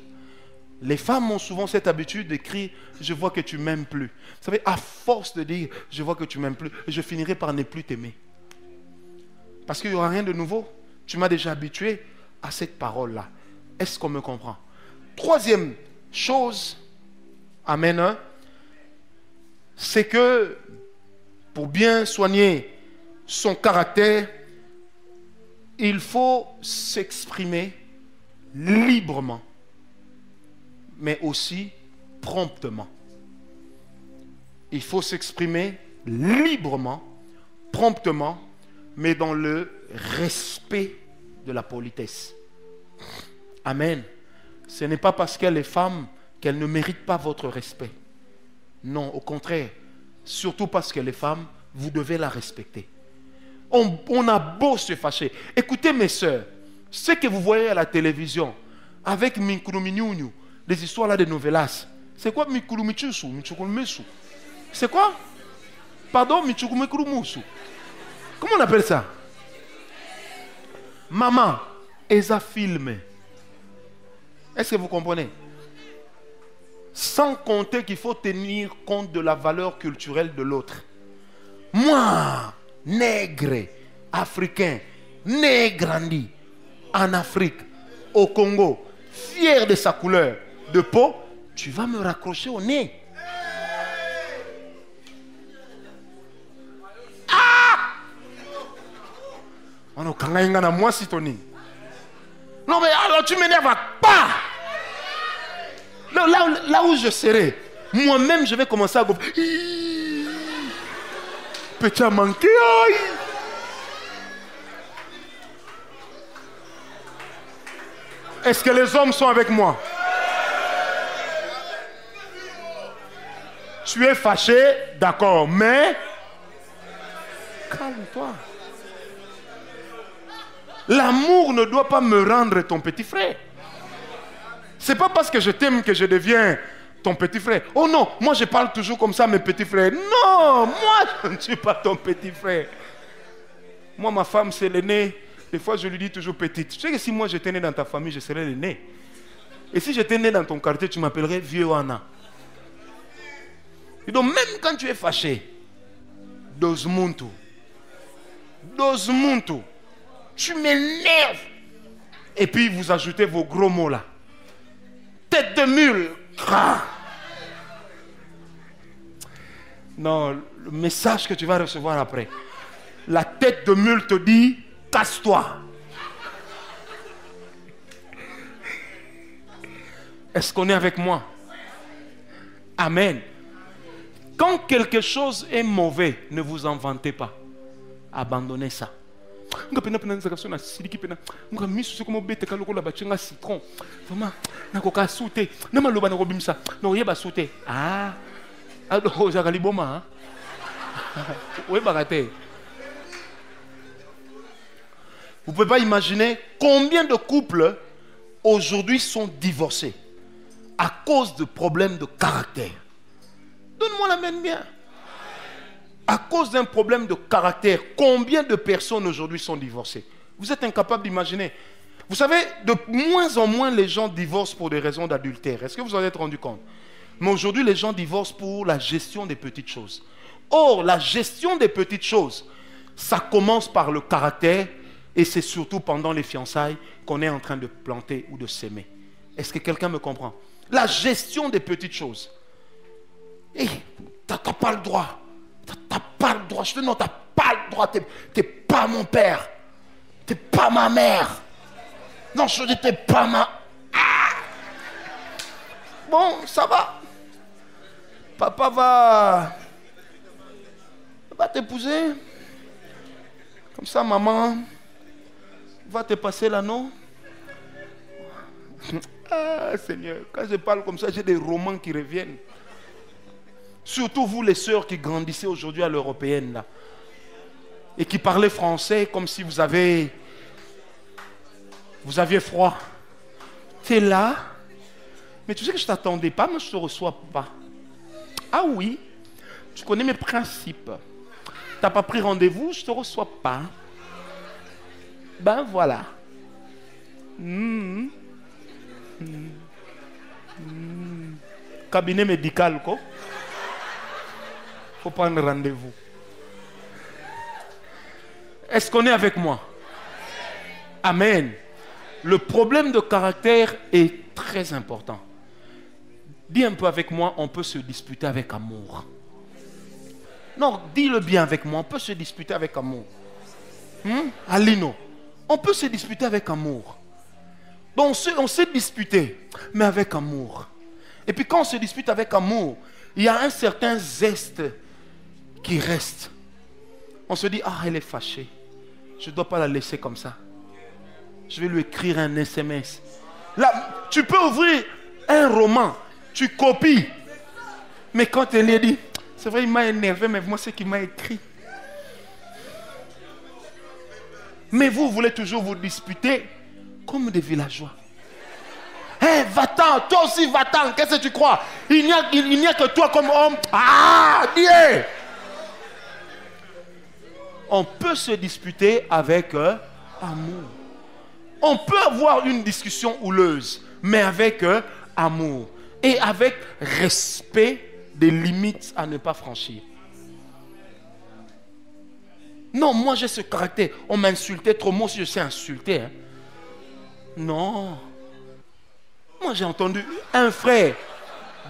Les femmes ont souvent cette habitude d'écrire « Je vois que tu m'aimes plus ». Vous savez, à force de dire « Je vois que tu m'aimes plus », je finirai par ne plus t'aimer. Parce qu'il n'y aura rien de nouveau. Tu m'as déjà habitué à cette parole-là. Est-ce qu'on me comprend? Troisième chose, amen, hein, c'est que pour bien soigner son caractère, il faut s'exprimer librement, mais aussi promptement. Il faut s'exprimer librement, promptement, mais dans le respect de la politesse. Amen. Ce n'est pas parce qu'elle est femme qu'elle ne mérite pas votre respect. Non, au contraire. Surtout parce qu'elle est femme, vous devez la respecter. On a beau se fâcher. Écoutez mes soeurs, ce que vous voyez à la télévision, avec Minkoulouminyounyou, les histoires là de novelas, c'est quoi Minkouloumichoussou, Michoukoulmessou? C'est quoi? Pardon, Michoukoumekouloumoussou. Comment on appelle ça? Maman, eza filmé. Est-ce que vous comprenez? Sans compter qu'il faut tenir compte de la valeur culturelle de l'autre. Moi, nègre, africain, né grandi en Afrique, au Congo, fier de sa couleur de peau, tu vas me raccrocher au nez. Ah! On Moi, si Tony. Non, mais alors tu m'énerves pas. Là où je serai, moi-même, je vais commencer à go. Petit a manqué. Aïe. Est-ce que les hommes sont avec moi? Tu es fâché, d'accord, mais calme-toi. L'amour ne doit pas me rendre ton petit frère. C'est pas parce que je t'aime que je deviens ton petit frère. Oh non, moi je parle toujours comme ça à mes petits frères. Non, moi je ne suis pas ton petit frère. Moi, ma femme, c'est l'aîné. Des fois, je lui dis toujours petite. Tu sais que si moi j'étais né dans ta famille, je serais l'aîné. Et si j'étais né dans ton quartier, tu m'appellerais vieux Anna. Et donc, même quand tu es fâché, Dosmuntu, tu m'énerves. Et puis, vous ajoutez vos gros mots là. Tête de mule. Non, le message que tu vas recevoir après. La tête de mule te dit, casse-toi. Est-ce qu'on est avec moi? Amen. Quand quelque chose est mauvais, ne vous en vantez pas. Abandonnez ça. Ah, vous ne pouvez pas imaginer combien de couples aujourd'hui sont divorcés à cause de problèmes de caractère. Donne-moi la main bien. À cause d'un problème de caractère, combien de personnes aujourd'hui sont divorcées? Vous êtes incapable d'imaginer. Vous savez, de moins en moins les gens divorcent pour des raisons d'adultère. Est-ce que vous en êtes rendu compte? Mais aujourd'hui, les gens divorcent pour la gestion des petites choses. Or, la gestion des petites choses, ça commence par le caractère et c'est surtout pendant les fiançailles qu'on est en train de planter ou de s'aimer. Est-ce que quelqu'un me comprend? La gestion des petites choses. Hé, tu n'as pas le droit. Tu n'as pas le droit. Je te dis non, tu n'as pas le droit. Tu n'es pas mon père. Tu n'es pas ma mère. Non, je dis tu n'es pas ma... Ah. Bon, ça va. Papa va t'épouser. Comme ça, maman va te passer l'anneau. Ah, Seigneur, quand je parle comme ça, j'ai des romans qui reviennent. Surtout vous, les sœurs qui grandissez aujourd'hui à l'européenne, là. Et qui parlez français comme si vous aviez froid. Tu es là, mais tu sais que je ne t'attendais pas, moi je ne te reçois pas. Ah oui, tu connais mes principes. Tu n'as pas pris rendez-vous, je ne te reçois pas. Ben voilà. Cabinet médical, quoi. Il faut prendre rendez-vous. Est-ce qu'on est avec moi? Amen. Le problème de caractère est très important. Dis un peu avec moi, on peut se disputer avec amour. Non, dis-le bien avec moi, on peut se disputer avec amour. Alino, on peut se disputer avec amour. Donc on s'est disputé, mais avec amour. Et puis quand on se dispute avec amour, il y a un certain zeste qui reste. On se dit, ah, elle est fâchée. Je ne dois pas la laisser comme ça. Je vais lui écrire un SMS. Là, tu peux ouvrir un roman. Tu copies. Mais quand elle lui dit, c'est vrai, il m'a énervé, mais moi, c'est qu'il m'a écrit. Mais vous voulez toujours vous disputer comme des villageois. Hé, va-t'en, toi aussi va-t'en. Qu'est-ce que tu crois? Il n'y a que toi comme homme. Ah, Dieu! On peut se disputer avec amour. On peut avoir une discussion houleuse, mais avec amour. Et avec respect des limites à ne pas franchir. Non, moi j'ai ce caractère. On m'insultait trop, moi aussi je sais insulter. Hein. Non. Moi j'ai entendu un frère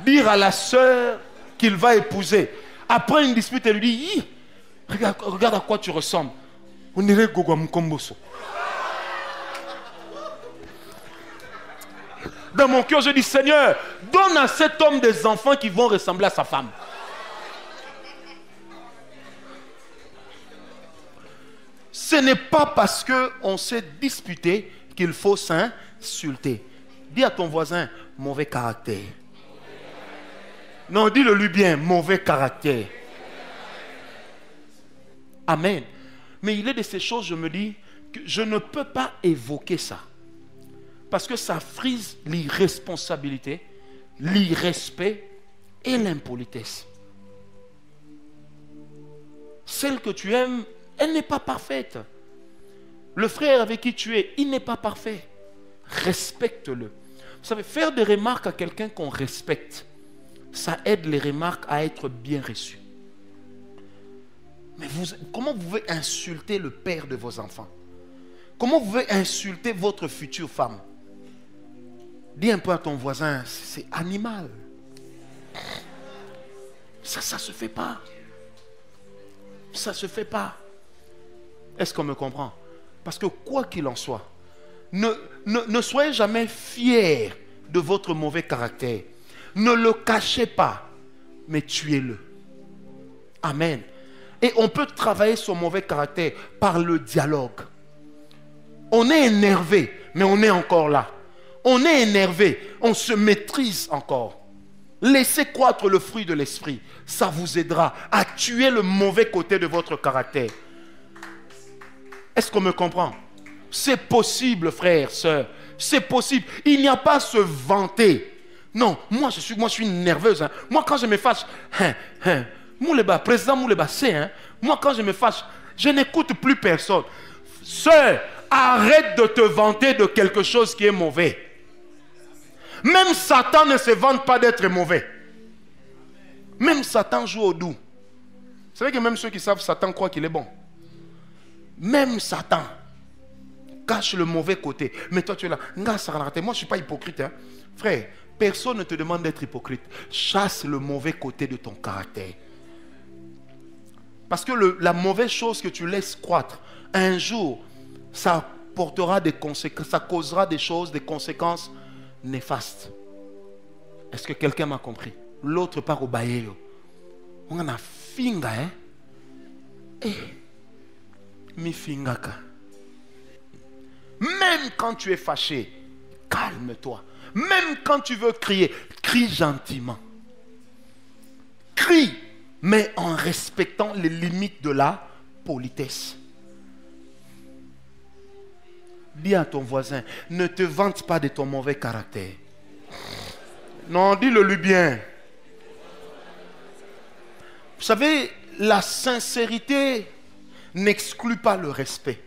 dire à la sœur qu'il va épouser. Après une dispute, elle lui dit, regarde à quoi tu ressembles. On dirait Gogo Mukomboso. Dans mon cœur, je dis, Seigneur, donne à cet homme des enfants qui vont ressembler à sa femme. Ce n'est pas parce qu'on s'est disputé qu'il faut s'insulter. Dis à ton voisin, mauvais caractère. Non, dis-le lui bien, mauvais caractère. Amen. Mais il est de ces choses, je me dis, que je ne peux pas évoquer ça. Parce que ça frise l'irresponsabilité, l'irrespect et l'impolitesse. Celle que tu aimes, elle n'est pas parfaite. Le frère avec qui tu es, il n'est pas parfait. Respecte-le. Vous savez, faire des remarques à quelqu'un qu'on respecte, ça aide les remarques à être bien reçues. Mais comment vous pouvez insulter le père de vos enfants? Comment vous pouvez insulter votre future femme? Dis un peu à ton voisin, c'est animal. Ça se fait pas. Ça se fait pas. Est-ce qu'on me comprend? Parce que quoi qu'il en soit, ne soyez jamais fiers de votre mauvais caractère. Ne le cachez pas, mais tuez-le. Amen. Et on peut travailler son mauvais caractère par le dialogue. On est énervé, mais on est encore là. On est énervé, on se maîtrise encore. Laissez croître le fruit de l'esprit. Ça vous aidera à tuer le mauvais côté de votre caractère. Est-ce qu'on me comprend? C'est possible, frère, sœur. C'est possible. Il n'y a pas à se vanter. Non, moi je suis nerveuse. Hein. Moi quand je me fâche, Mouleba, président Mouleba, c'est, hein, moi quand je me fâche, je n'écoute plus personne. Sœur, arrête de te vanter de quelque chose qui est mauvais. Même Satan ne se vante pas d'être mauvais. Même Satan joue au doux. C'est vrai que même ceux qui savent Satan croient qu'il est bon. Même Satan cache le mauvais côté. Mais toi tu es là. Moi je ne suis pas hypocrite. Hein. Frère, personne ne te demande d'être hypocrite. Chasse le mauvais côté de ton caractère. Parce que la mauvaise chose que tu laisses croître, un jour, ça portera des conséquences, ça causera des choses, des conséquences néfastes. Est-ce que quelqu'un m'a compris? L'autre part au baïeyo. On a finga, hein? Mi fingaka. Même quand tu es fâché, calme-toi. Même quand tu veux crier, crie gentiment. Crie, mais en respectant les limites de la politesse. Dis à ton voisin, ne te vante pas de ton mauvais caractère. Non, dis-le lui bien. Vous savez, la sincérité n'exclut pas le respect.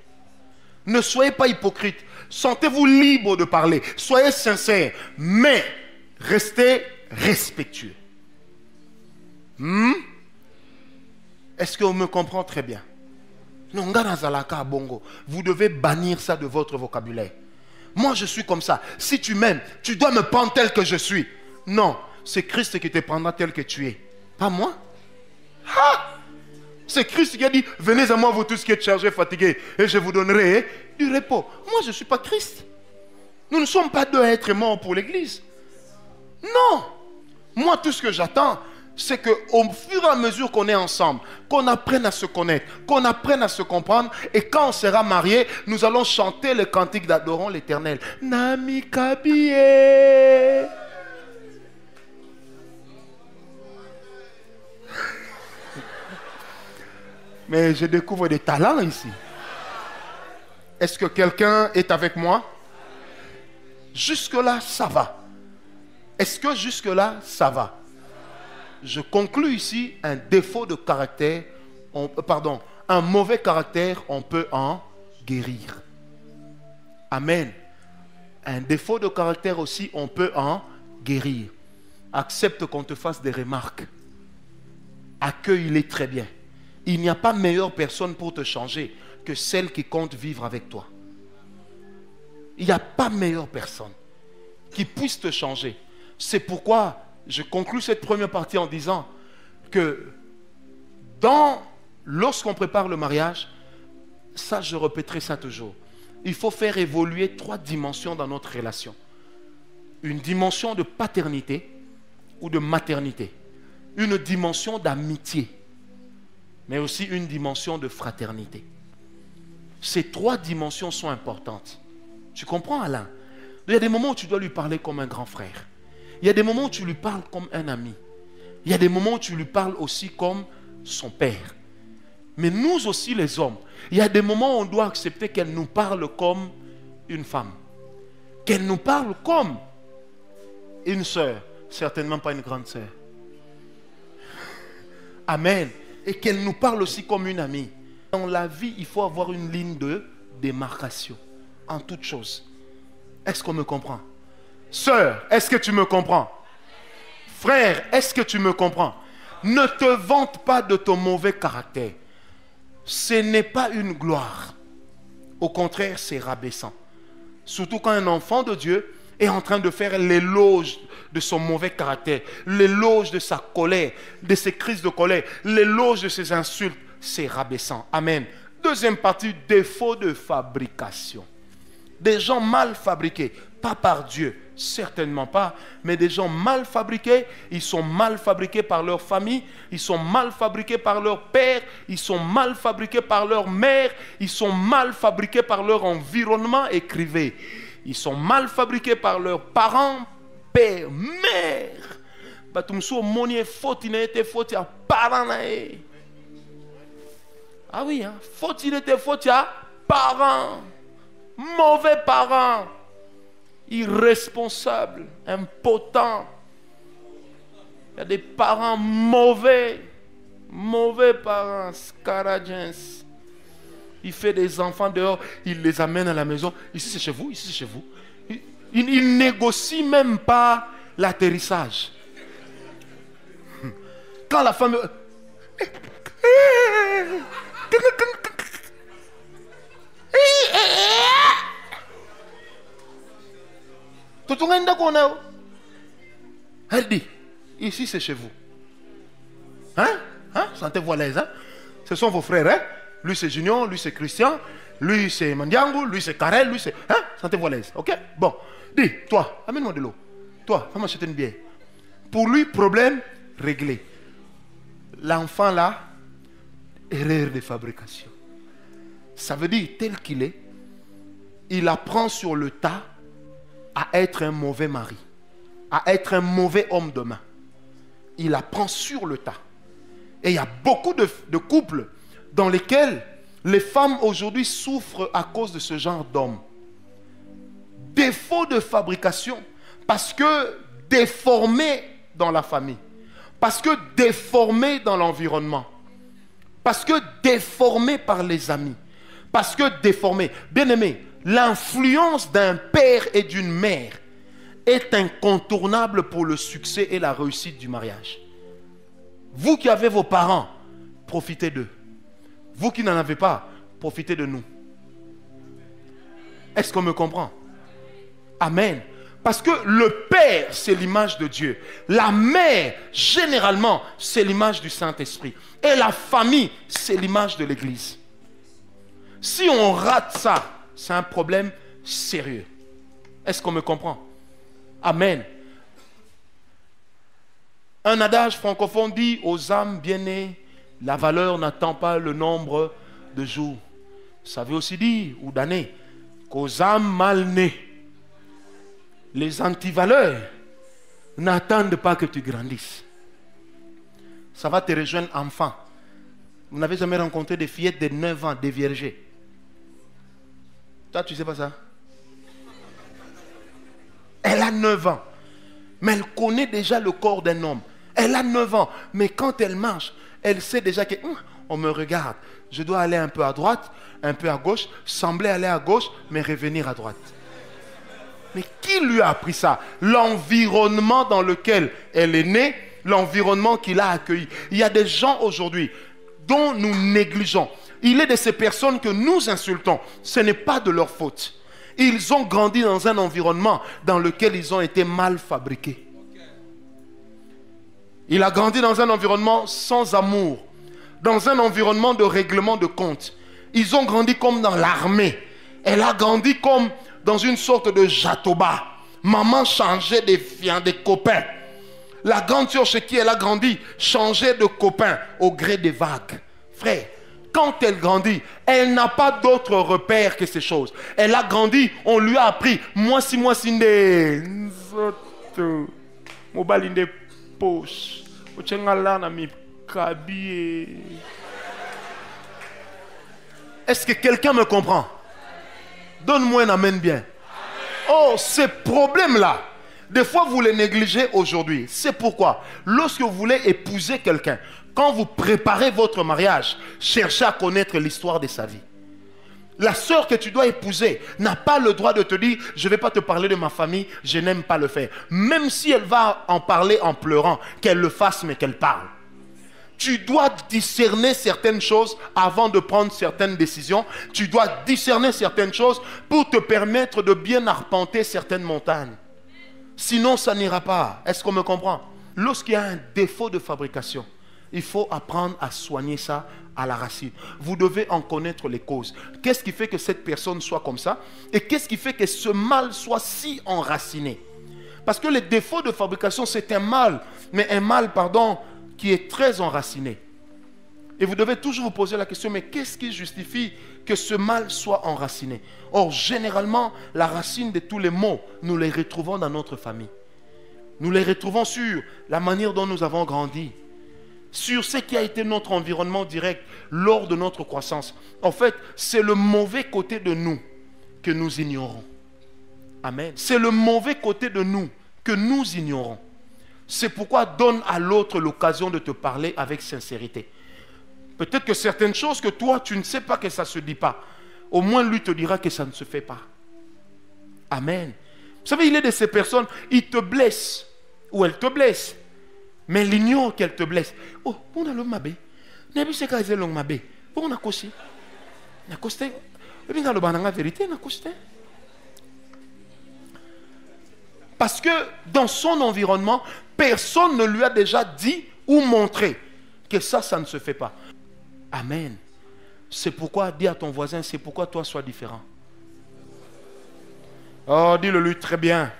Ne soyez pas hypocrite. Sentez-vous libre de parler. Soyez sincère, mais restez respectueux. Est-ce qu'on me comprend très bien? Vous devez bannir ça de votre vocabulaire. Moi, je suis comme ça. Si tu m'aimes, tu dois me prendre tel que je suis. Non, c'est Christ qui te prendra tel que tu es. Pas moi. C'est Christ qui a dit, venez à moi vous tous qui êtes chargés, fatigués, et je vous donnerai du repos. Moi, je ne suis pas Christ. Nous ne sommes pas deux à être morts pour l'église. Non. Moi, tout ce que j'attends, c'est qu'au fur et à mesure qu'on est ensemble, qu'on apprenne à se connaître, qu'on apprenne à se comprendre, et quand on sera mariés, nous allons chanter le cantique d'adorant l'Éternel. Nami Kabiye. Mais je découvre des talents ici. Est-ce que quelqu'un est avec moi? Jusque-là, ça va. Est-ce que jusque-là, ça va? Je conclus ici un défaut de caractère, un mauvais caractère, on peut en guérir. Amen. Un défaut de caractère aussi, on peut en guérir. Accepte qu'on te fasse des remarques. Accueille-les très bien. Il n'y a pas meilleure personne pour te changer que celle qui compte vivre avec toi. Il n'y a pas meilleure personne qui puisse te changer. C'est pourquoi je conclus cette première partie en disant que lorsqu'on prépare le mariage, Ça, je répéterai ça toujours. Il faut faire évoluer 3 dimensions dans notre relation. Une dimension de paternité ou de maternité. Une dimension d'amitié. Mais aussi une dimension de fraternité. Ces 3 dimensions sont importantes. Tu comprends, Alain? Il y a des moments où tu dois lui parler comme un grand frère. Il y a des moments où tu lui parles comme un ami. Il y a des moments où tu lui parles aussi comme son père. Mais nous aussi les hommes, il y a des moments où on doit accepter qu'elle nous parle comme une femme. Qu'elle nous parle comme une sœur. Certainement pas une grande sœur. Amen. Et qu'elle nous parle aussi comme une amie. Dans la vie, il faut avoir une ligne de démarcation. En toute chose. Est-ce qu'on me comprend? Sœur, est-ce que tu me comprends? Frère, est-ce que tu me comprends? Ne te vante pas de ton mauvais caractère. Ce n'est pas une gloire. Au contraire, c'est rabaissant. Surtout quand un enfant de Dieu est en train de faire l'éloge de son mauvais caractère, l'éloge de sa colère, de ses crises de colère, l'éloge de ses insultes. C'est rabaissant. Amen. Deuxième partie, défaut de fabrication. Des gens mal fabriqués, pas par Dieu, certainement pas, mais des gens mal fabriqués, ils sont mal fabriqués par leur famille, ils sont mal fabriqués par leur père, ils sont mal fabriqués par leur mère, ils sont mal fabriqués par leur environnement, écrivez. Ils sont mal fabriqués par leurs parents, père, mère. Ah oui, hein? Faute à parents. Mauvais parents, irresponsables, impotents. Il y a des parents mauvais, mauvais parents, scaradjens. Il fait des enfants dehors, il les amène à la maison. Ici c'est chez vous, ici c'est chez vous. Il négocie même pas l'atterrissage. Quand la femme... Elle dit, ici c'est chez vous. Hein? Sentez-vous à l'aise, hein? Ce sont vos frères, hein? Lui c'est Junior, lui c'est Christian, lui c'est Mandiango, lui c'est Karel, lui c'est... Hein? Sentez-vous à l'aise, ok? Bon, dis, toi, amène-moi de l'eau. Toi, fais-moi acheter une bière. Pour lui, problème réglé. L'enfant là, erreur de fabrication. Ça veut dire, tel qu'il est, il apprend sur le tas à être un mauvais mari, à être un mauvais homme de main. Il apprend sur le tas. Et il y a beaucoup de couples dans lesquels les femmes aujourd'hui souffrent à cause de ce genre d'hommes. Défaut de fabrication, parce que déformés dans la famille, parce que déformés dans l'environnement, parce que déformés par les amis, parce que déformés. Bien aimé, l'influence d'un père et d'une mère est incontournable pour le succès et la réussite du mariage. Vous qui avez vos parents, profitez d'eux. Vous qui n'en avez pas, profitez de nous. Est-ce qu'on me comprend? Amen. Parce que le père, c'est l'image de Dieu. La mère, généralement, c'est l'image du Saint-Esprit. Et la famille, c'est l'image de l'Église. Si on rate ça, c'est un problème sérieux. Est-ce qu'on me comprend? Amen. Un adage francophone dit aux âmes bien-nées, la valeur n'attend pas le nombre de jours. Ça veut aussi dire, ou d'années, qu'aux âmes mal nées, les antivaleurs n'attendent pas que tu grandisses. Ça va te rejoindre enfant. Vous n'avez jamais rencontré des fillettes de 9 ans, des viergers? Toi, tu ne sais pas ça? Elle a 9 ans. Mais elle connaît déjà le corps d'un homme. Elle a 9 ans. Mais quand elle marche, elle sait déjà que on me regarde. Je dois aller un peu à droite, un peu à gauche, sembler aller à gauche, mais revenir à droite. Mais qui lui a appris ça? L'environnement dans lequel elle est née, l'environnement qu'il a accueilli. Il y a des gens aujourd'hui dont nous négligeons. Il est de ces personnes que nous insultons. Ce n'est pas de leur faute. Ils ont grandi dans un environnement dans lequel ils ont été mal fabriqués. Il a grandi dans un environnement sans amour, dans un environnement de règlement de compte. Ils ont grandi comme dans l'armée. Elle a grandi comme dans une sorte de jatoba. Maman changeait des copains. La grande sœur chez qui elle a grandi changeait de copains au gré des vagues. Frère, quand elle grandit, elle n'a pas d'autre repère que ces choses. Elle a grandi, on lui a appris. Moi si, mobile in poche. Est-ce que quelqu'un me comprend? Donne-moi un amen bien. Oh, ces problèmes-là, des fois vous les négligez aujourd'hui. C'est pourquoi, lorsque vous voulez épouser quelqu'un, quand vous préparez votre mariage, cherchez à connaître l'histoire de sa vie. La sœur que tu dois épouser n'a pas le droit de te dire « Je ne vais pas te parler de ma famille, je n'aime pas le faire ». Même si elle va en parler en pleurant, qu'elle le fasse mais qu'elle parle. Tu dois discerner certaines choses avant de prendre certaines décisions. Tu dois discerner certaines choses pour te permettre de bien arpenter certaines montagnes. Sinon, ça n'ira pas. Est-ce qu'on me comprend? Lorsqu'il y a un défaut de fabrication, il faut apprendre à soigner ça à la racine. Vous devez en connaître les causes. Qu'est-ce qui fait que cette personne soit comme ça? Et qu'est-ce qui fait que ce mal soit si enraciné? Parce que les défauts de fabrication, c'est un mal. Mais un mal, qui est très enraciné. Et vous devez toujours vous poser la question, mais qu'est-ce qui justifie que ce mal soit enraciné? Or, généralement, la racine de tous les maux, nous les retrouvons dans notre famille. Nous les retrouvons sur la manière dont nous avons grandi, sur ce qui a été notre environnement direct lors de notre croissance. En fait, c'est le mauvais côté de nous que nous ignorons. Amen. C'est le mauvais côté de nous que nous ignorons. C'est pourquoi donne à l'autre l'occasion de te parler avec sincérité. Peut-être que certaines choses que toi, tu ne sais pas que ça ne se dit pas. Au moins, lui te dira que ça ne se fait pas. Amen. Vous savez, il est de ces personnes, il te blesse ou elle te blesse. Mais il ignore qu'elle te blesse. Oh, on a l'homme mabé. N'est-ce pas que c'est l'homme mabé? On a costé. On a costé. Et bien, dans la vérité, on a costé. Parce que dans son environnement, personne ne lui a déjà dit ou montré que ça ne se fait pas. Amen. C'est pourquoi, dis à ton voisin, c'est pourquoi toi sois différent. Oh, dis-le lui très bien.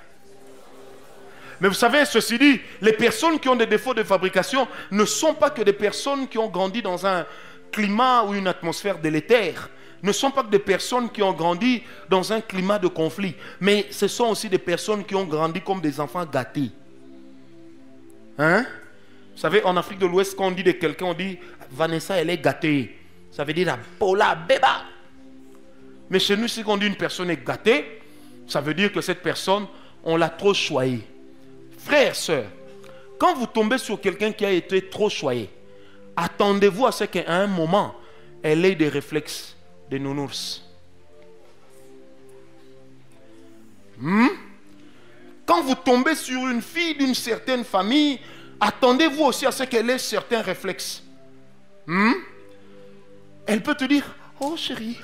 Mais vous savez, ceci dit, les personnes qui ont des défauts de fabrication ne sont pas que des personnes qui ont grandi dans un climat ou une atmosphère délétère. Ne sont pas que des personnes qui ont grandi dans un climat de conflit. Mais ce sont aussi des personnes qui ont grandi comme des enfants gâtés. Hein? Vous savez, en Afrique de l'Ouest, quand on dit de quelqu'un, on dit Vanessa, elle est gâtée. Ça veut dire la pola béba. Mais chez nous, si on dit une personne est gâtée, ça veut dire que cette personne, on l'a trop choyée. Frères, sœurs, quand vous tombez sur quelqu'un qui a été trop choyé, attendez-vous à ce qu'à un moment, elle ait des réflexes de nounours. Quand vous tombez sur une fille d'une certaine famille, attendez-vous aussi à ce qu'elle ait certains réflexes. Elle peut te dire, oh chérie,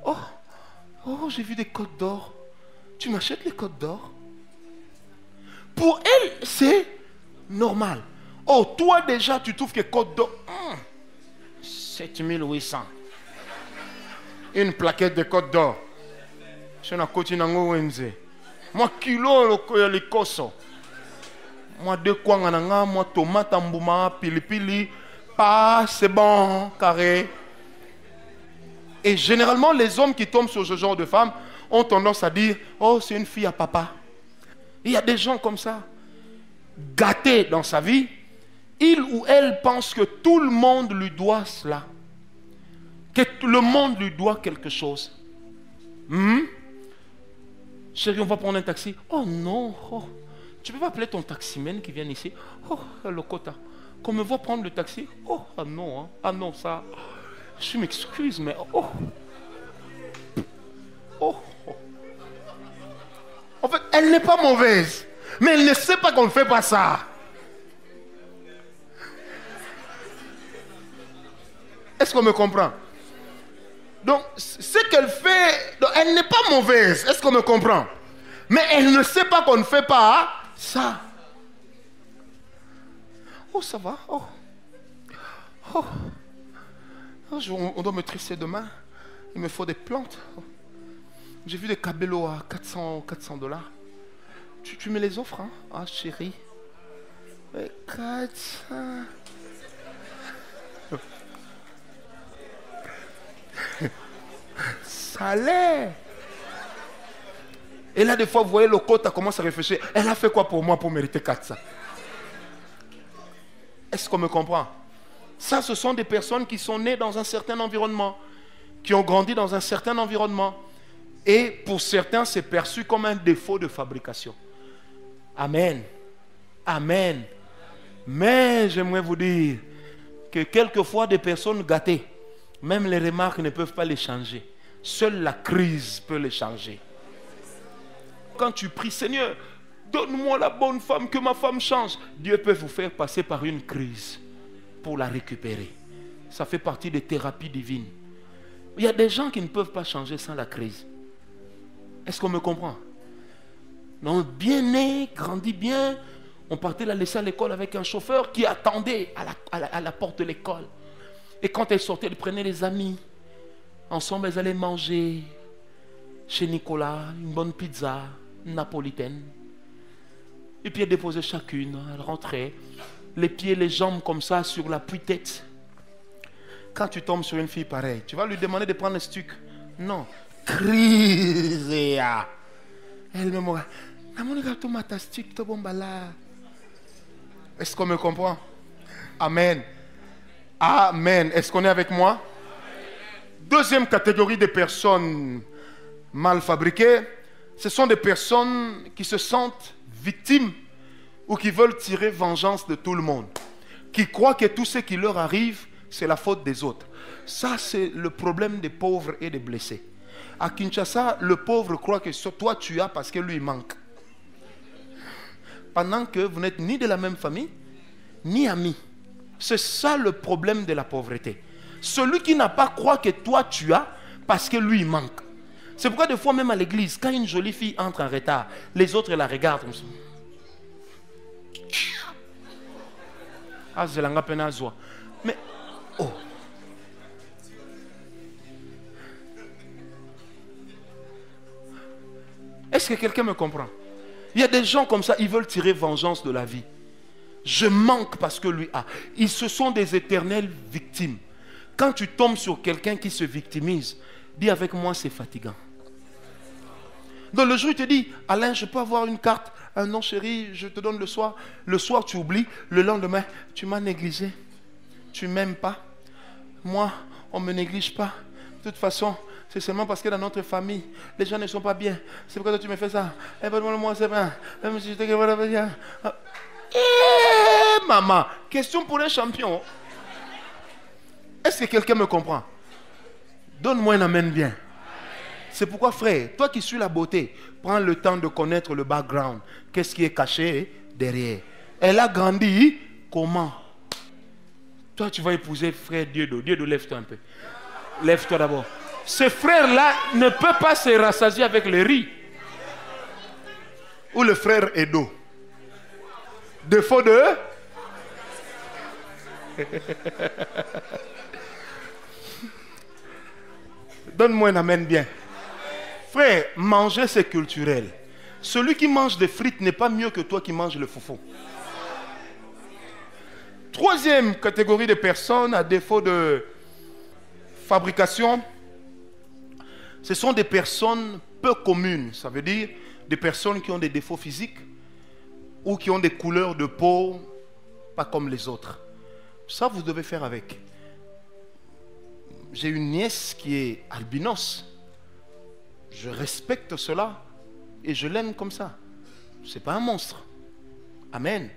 oh j'ai vu des côtes d'or. Tu m'achètes les côtes d'or? Pour elle, c'est normal. Oh, toi déjà, tu trouves que côtes d'or, 7800. Une plaquette de côtes d'or. Je n'ai côté nango wenze. Moi kilo le likoso. Moi deux kwanga moi tomate mbouma pilipili. Pas c'est bon carré. Et généralement les hommes qui tombent sur ce genre de femmes ont tendance à dire oh c'est une fille à papa. Il y a des gens comme ça, gâtés dans sa vie. Il ou elle pense que tout le monde lui doit cela. Que le monde lui doit quelque chose. Chérie, on va prendre un taxi. Oh non, tu peux pas appeler ton taximène qui vient ici. Oh, le quota. Qu'on me voit prendre le taxi. Oh, ah non, hein. Ah non, ça. Je m'excuse, mais oh. En fait, elle n'est pas mauvaise. Mais elle ne sait pas qu'on ne fait pas ça. Est-ce qu'on me comprend? Donc, ce qu'elle fait, elle n'est pas mauvaise. Est-ce qu'on me comprend? Mais elle ne sait pas qu'on ne fait pas ça. Oh, ça va. On doit me trisser demain. Il me faut des plantes. J'ai vu des cabellos à 400 $. Tu me les offres, hein? Ah, chérie. 400. Ça l'est. Et là, des fois, vous voyez, le côté commence à réfléchir. Elle a fait quoi pour moi pour mériter 400? Est-ce qu'on me comprend? Ça, ce sont des personnes qui sont nées dans un certain environnement, qui ont grandi dans un certain environnement. Et pour certains, c'est perçu comme un défaut de fabrication. Amen. Amen. Mais j'aimerais vous dire que quelquefois, des personnes gâtées, même les remarques ne peuvent pas les changer. Seule la crise peut les changer. Quand tu pries, Seigneur, donne-moi la bonne femme, que ma femme change. Dieu peut vous faire passer par une crise pour la récupérer. Ça fait partie des thérapies divines. Il y a des gens qui ne peuvent pas changer sans la crise. Est-ce qu'on me comprend? Donc, bien né, grandi bien, on partait la laisser à l'école avec un chauffeur qui attendait à la porte de l'école. Et quand elle sortait, elle prenait les amis. Ensemble, elles allaient manger chez Nicolas une bonne pizza napolitaine. Et puis elle déposait chacune, elle rentrait, les pieds, les jambes comme ça sur la tête. Quand tu tombes sur une fille pareille, tu vas lui demander de prendre un stuc. Non. Crise. Elle me dit, est-ce qu'on me comprend? Amen. Amen. Est-ce qu'on est avec moi? Deuxième catégorie de personnes mal fabriquées, ce sont des personnes qui se sentent victimes ou qui veulent tirer vengeance de tout le monde, qui croient que tout ce qui leur arrive, c'est la faute des autres. Ça, c'est le problème des pauvres et des blessés. À Kinshasa, le pauvre croit que toi tu as parce que lui il manque. Pendant que vous n'êtes ni de la même famille, ni amis. C'est ça le problème de la pauvreté. Celui qui n'a pas croit que toi tu as parce que lui il manque. C'est pourquoi des fois même à l'église, quand une jolie fille entre en retard, les autres la regardent comme ça. Ah, je l'ai peine à joie. Mais, oh. Est-ce que quelqu'un me comprend? Il y a des gens comme ça, ils veulent tirer vengeance de la vie. Je manque parce que lui a. Ils se sont des éternelles victimes. Quand tu tombes sur quelqu'un qui se victimise, dis avec moi, c'est fatigant. Donc le jour, il te dit, Alain, je peux avoir une carte? Non, chérie, je te donne le soir. Le soir, tu oublies. Le lendemain, tu m'as négligé. Tu ne m'aimes pas. Moi, on ne me néglige pas. De toute façon, c'est seulement parce que dans notre famille, les gens ne sont pas bien. C'est pourquoi toi, tu me fais ça. Eh ben, moi, c'est bien. Eh, maman, question pour un champion. Est-ce que quelqu'un me comprend? Donne-moi un amen bien. C'est pourquoi, frère, toi qui suis la beauté, prends le temps de connaître le background. Qu'est-ce qui est caché derrière? Elle a grandi comment? Toi, tu vas épouser frère Dieudo. Dieudo, lève-toi un peu. Lève-toi d'abord. Ce frère-là ne peut pas se rassasier avec le riz. Ou le frère Edo. Défaut de... Donne-moi un amen bien. Frère, manger c'est culturel. Celui qui mange des frites n'est pas mieux que toi qui manges le foufou. Troisième catégorie de personnes à défaut de fabrication, ce sont des personnes peu communes. Ça veut dire des personnes qui ont des défauts physiques ou qui ont des couleurs de peau pas comme les autres. Ça, vous devez faire avec. J'ai une nièce qui est albinos. Je respecte cela et je l'aime comme ça. Ce n'est pas un monstre. Amen.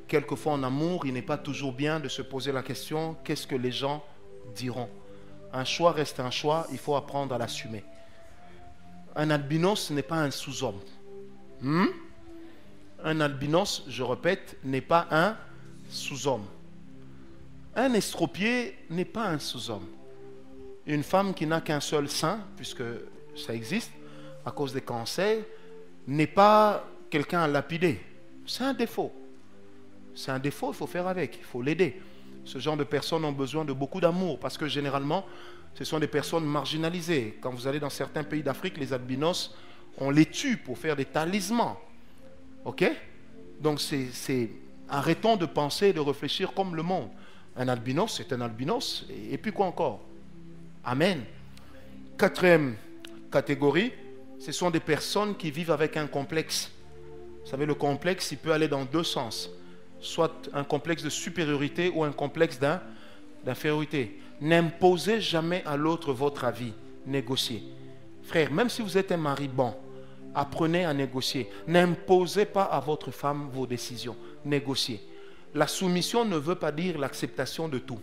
Quelquefois en amour, il n'est pas toujours bien de se poser la question, qu'est-ce que les gens diront? Un choix reste un choix, il faut apprendre à l'assumer. Un albinos n'est pas un sous-homme. Un albinos, je répète, n'est pas un sous-homme. Un estropié n'est pas un sous-homme. Une femme qui n'a qu'un seul sein, puisque ça existe, à cause des cancers, n'est pas quelqu'un à lapider. C'est un défaut. C'est un défaut, il faut faire avec, il faut l'aider. Ce genre de personnes ont besoin de beaucoup d'amour, parce que généralement, Ce sont des personnes marginalisées. Quand vous allez dans certains pays d'Afrique, les albinos, on les tue pour faire des talismans. Ok? Donc arrêtons de penser et de réfléchir comme le monde. Un albinos, c'est un albinos. Et puis quoi encore? Amen. Quatrième catégorie, ce sont des personnes qui vivent avec un complexe. Vous savez, le complexe, il peut aller dans deux sens. Soit un complexe de supériorité ou un complexe d'infériorité. N'imposez jamais à l'autre votre avis. Négociez. Frère, même si vous êtes un mari bon, apprenez à négocier. N'imposez pas à votre femme vos décisions. Négociez. La soumission ne veut pas dire l'acceptation de tout.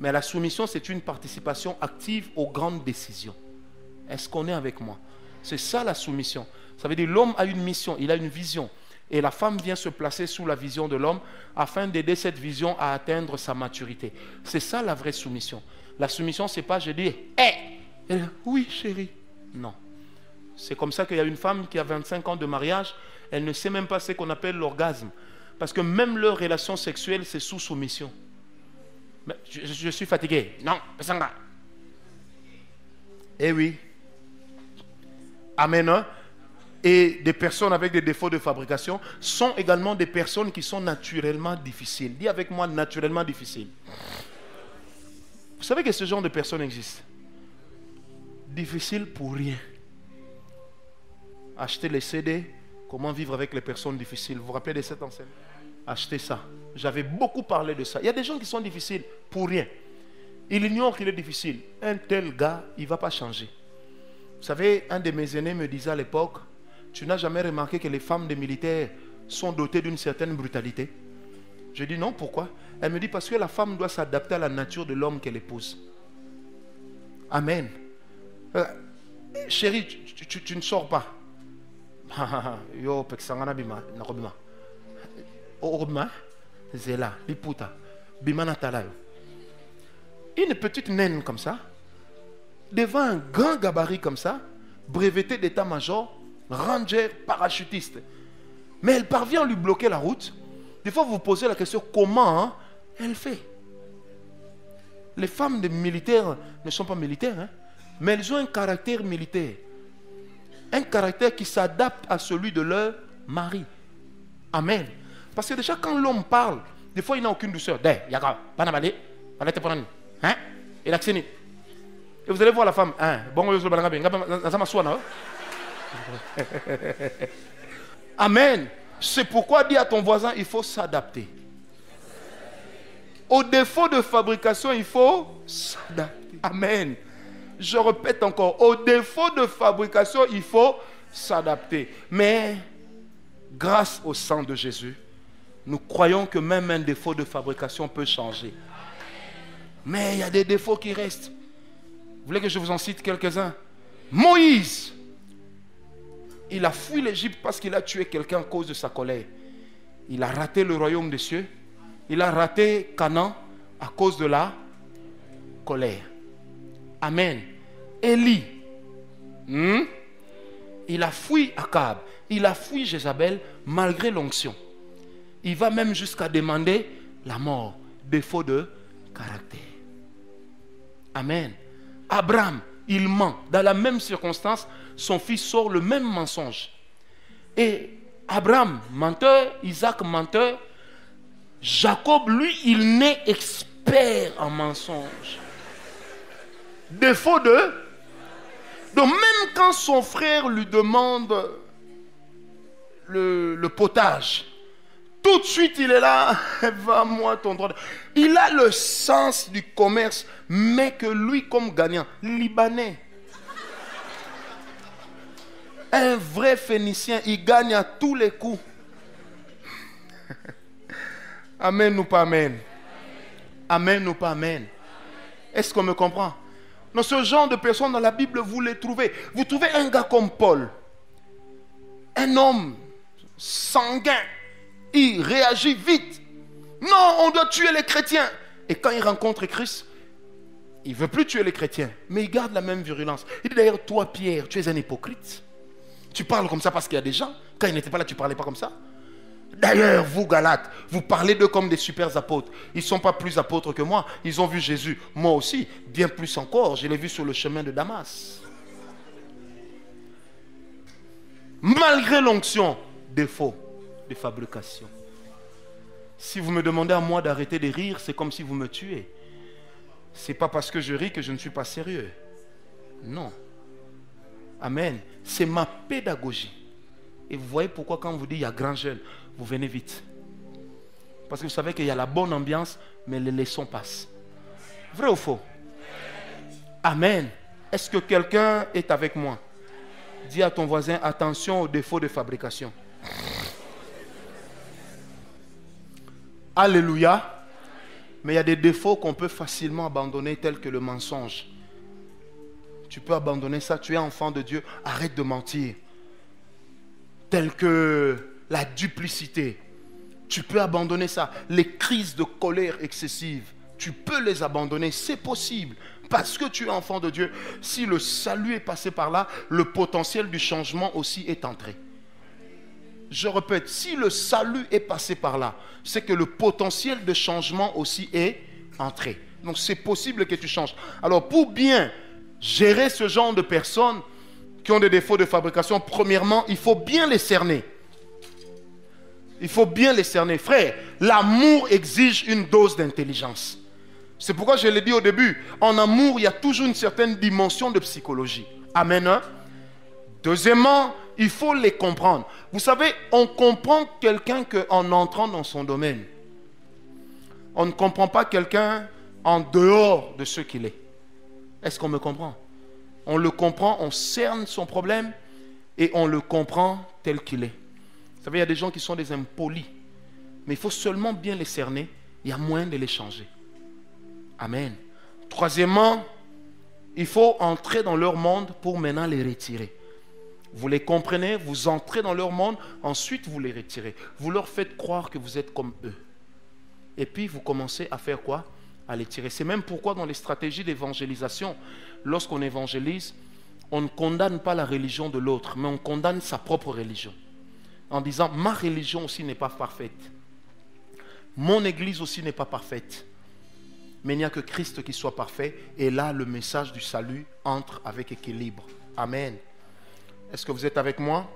Mais la soumission, c'est une participation active aux grandes décisions. Est-ce qu'on est avec moi? C'est ça la soumission. Ça veut dire l'homme a une mission, il a une vision. Et la femme vient se placer sous la vision de l'homme afin d'aider cette vision à atteindre sa maturité. C'est ça la vraie soumission. La soumission, c'est pas je dis « Hé !» Oui, chérie. Non. C'est comme ça qu'il y a une femme qui a 25 ans de mariage, elle ne sait même pas ce qu'on appelle l'orgasme. Parce que même leur relation sexuelle, c'est sous soumission. Mais je suis fatigué. Non, Pesanga. Eh oui. Amen. Hein? Et des personnes avec des défauts de fabrication sont également des personnes qui sont naturellement difficiles. Dis avec moi, naturellement difficiles. Vous savez que ce genre de personnes existe. Difficile pour rien. Achetez les CD, comment vivre avec les personnes difficiles. Vous vous rappelez de cette enseigne? Achetez ça. J'avais beaucoup parlé de ça. Il y a des gens qui sont difficiles pour rien. Il ignore qu'il est difficile. Un tel gars, il ne va pas changer. Vous savez, un de mes aînés me disait à l'époque, tu n'as jamais remarqué que les femmes des militaires sont dotées d'une certaine brutalité? Je dis non, pourquoi? Elle me dit parce que la femme doit s'adapter à la nature de l'homme qu'elle épouse. Amen. Chérie, tu ne sors pas. Yo, peksangana bima, nakobima. Orma, zela, liputa, bimana talayo. Une petite naine comme ça, devant un grand gabarit comme ça, breveté d'état-major, ranger, parachutiste. Mais elle parvient à lui bloquer la route. Des fois, vous vous posez la question, comment elle fait? Les femmes des militaires ne sont pas militaires, hein, mais elles ont un caractère militaire. Un caractère qui s'adapte à celui de leur mari. Amen. Parce que déjà, quand l'homme parle, des fois, il n'a aucune douceur. Hein? Et vous allez voir la femme. Amen. C'est pourquoi dis à ton voisin, il faut s'adapter. Au défaut de fabrication, il faut s'adapter. Amen. Je répète encore, au défaut de fabrication, il faut s'adapter. Mais grâce au sang de Jésus, nous croyons que même un défaut de fabrication peut changer. Mais il y a des défauts qui restent. Vous voulez que je vous en cite quelques-uns? Moïse, il a fui l'Égypte parce qu'il a tué quelqu'un à cause de sa colère. Il a raté le royaume des cieux. Il a raté Canaan à cause de la colère. Amen. Élie, il a fui Akab. Il a fui Jézabel malgré l'onction. Il va même jusqu'à demander la mort. Défaut de caractère. Amen. Abraham, il ment. Dans la même circonstance, son fils sort le même mensonge. Et Abraham, menteur, Isaac, menteur. Jacob, lui, il naît expert en mensonge. Défaut de... Donc même quand son frère lui demande le potage, tout de suite il est là, va-moi ton droit. Il a le sens du commerce, mais que lui comme gagnant, Libanais. Un vrai Phénicien, il gagne à tous les coups. Amen ou pas amen? Amen ou pas amen? Est-ce qu'on me comprend? Dans ce genre de personnes dans la Bible, vous les trouvez. Vous trouvez un gars comme Paul. Un homme sanguin. Il réagit vite. Non, on doit tuer les chrétiens. Et quand il rencontre Christ, il ne veut plus tuer les chrétiens. Mais il garde la même virulence. Il dit d'ailleurs, toi Pierre, tu es un hypocrite. Tu parles comme ça parce qu'il y a des gens. Quand il n'était pas là, tu ne parlais pas comme ça. D'ailleurs, vous Galates, vous parlez d'eux comme des super apôtres. Ils ne sont pas plus apôtres que moi. Ils ont vu Jésus. Moi aussi, bien plus encore. Je l'ai vu sur le chemin de Damas. Malgré l'onction, défaut de fabrication. Si vous me demandez à moi d'arrêter de rire, c'est comme si vous me tuez. Ce n'est pas parce que je ris que je ne suis pas sérieux. Non. Amen. C'est ma pédagogie. Et vous voyez pourquoi quand on vous dit il y a grand jeûne, vous venez vite. Parce que vous savez qu'il y a la bonne ambiance, mais les leçons passent. Vrai ou faux? Amen. Est-ce que quelqu'un est avec moi? Dis à ton voisin, attention aux défauts de fabrication. Alléluia. Mais il y a des défauts qu'on peut facilement abandonner, tels que le mensonge. Tu peux abandonner ça, tu es enfant de Dieu, arrête de mentir. Tels que la duplicité. Tu peux abandonner ça. Les crises de colère excessive, tu peux les abandonner, c'est possible. Parce que tu es enfant de Dieu. Si le salut est passé par là, le potentiel du changement aussi est entré. Je répète, si le salut est passé par là, c'est que le potentiel de changement aussi est entré. Donc c'est possible que tu changes. Alors pour bien gérer ce genre de personnes qui ont des défauts de fabrication, premièrement, il faut bien les cerner. Il faut bien les cerner. Frère, l'amour exige une dose d'intelligence. C'est pourquoi je l'ai dit au début, en amour, il y a toujours une certaine dimension de psychologie. Amen. Hein? Deuxièmement, il faut les comprendre. Vous savez, on comprend quelqu'un qu'en entrant dans son domaine. On ne comprend pas quelqu'un en dehors de ce qu'il est. Est-ce qu'on me comprend? On le comprend, on cerne son problème et on le comprend tel qu'il est. Vous savez, il y a des gens qui sont des impolis. Mais il faut seulement bien les cerner. Il y a moyen de les changer. Amen. Troisièmement, il faut entrer dans leur monde pour maintenant les retirer. Vous les comprenez, vous entrez dans leur monde, ensuite vous les retirez. Vous leur faites croire que vous êtes comme eux. Et puis vous commencez à faire quoi? À les tirer. C'est même pourquoi dans les stratégies d'évangélisation, lorsqu'on évangélise, on ne condamne pas la religion de l'autre, mais on condamne sa propre religion. En disant, ma religion aussi n'est pas parfaite. Mon église aussi n'est pas parfaite. Mais il n'y a que Christ qui soit parfait. Et là, le message du salut entre avec équilibre. Amen. Est-ce que vous êtes avec moi?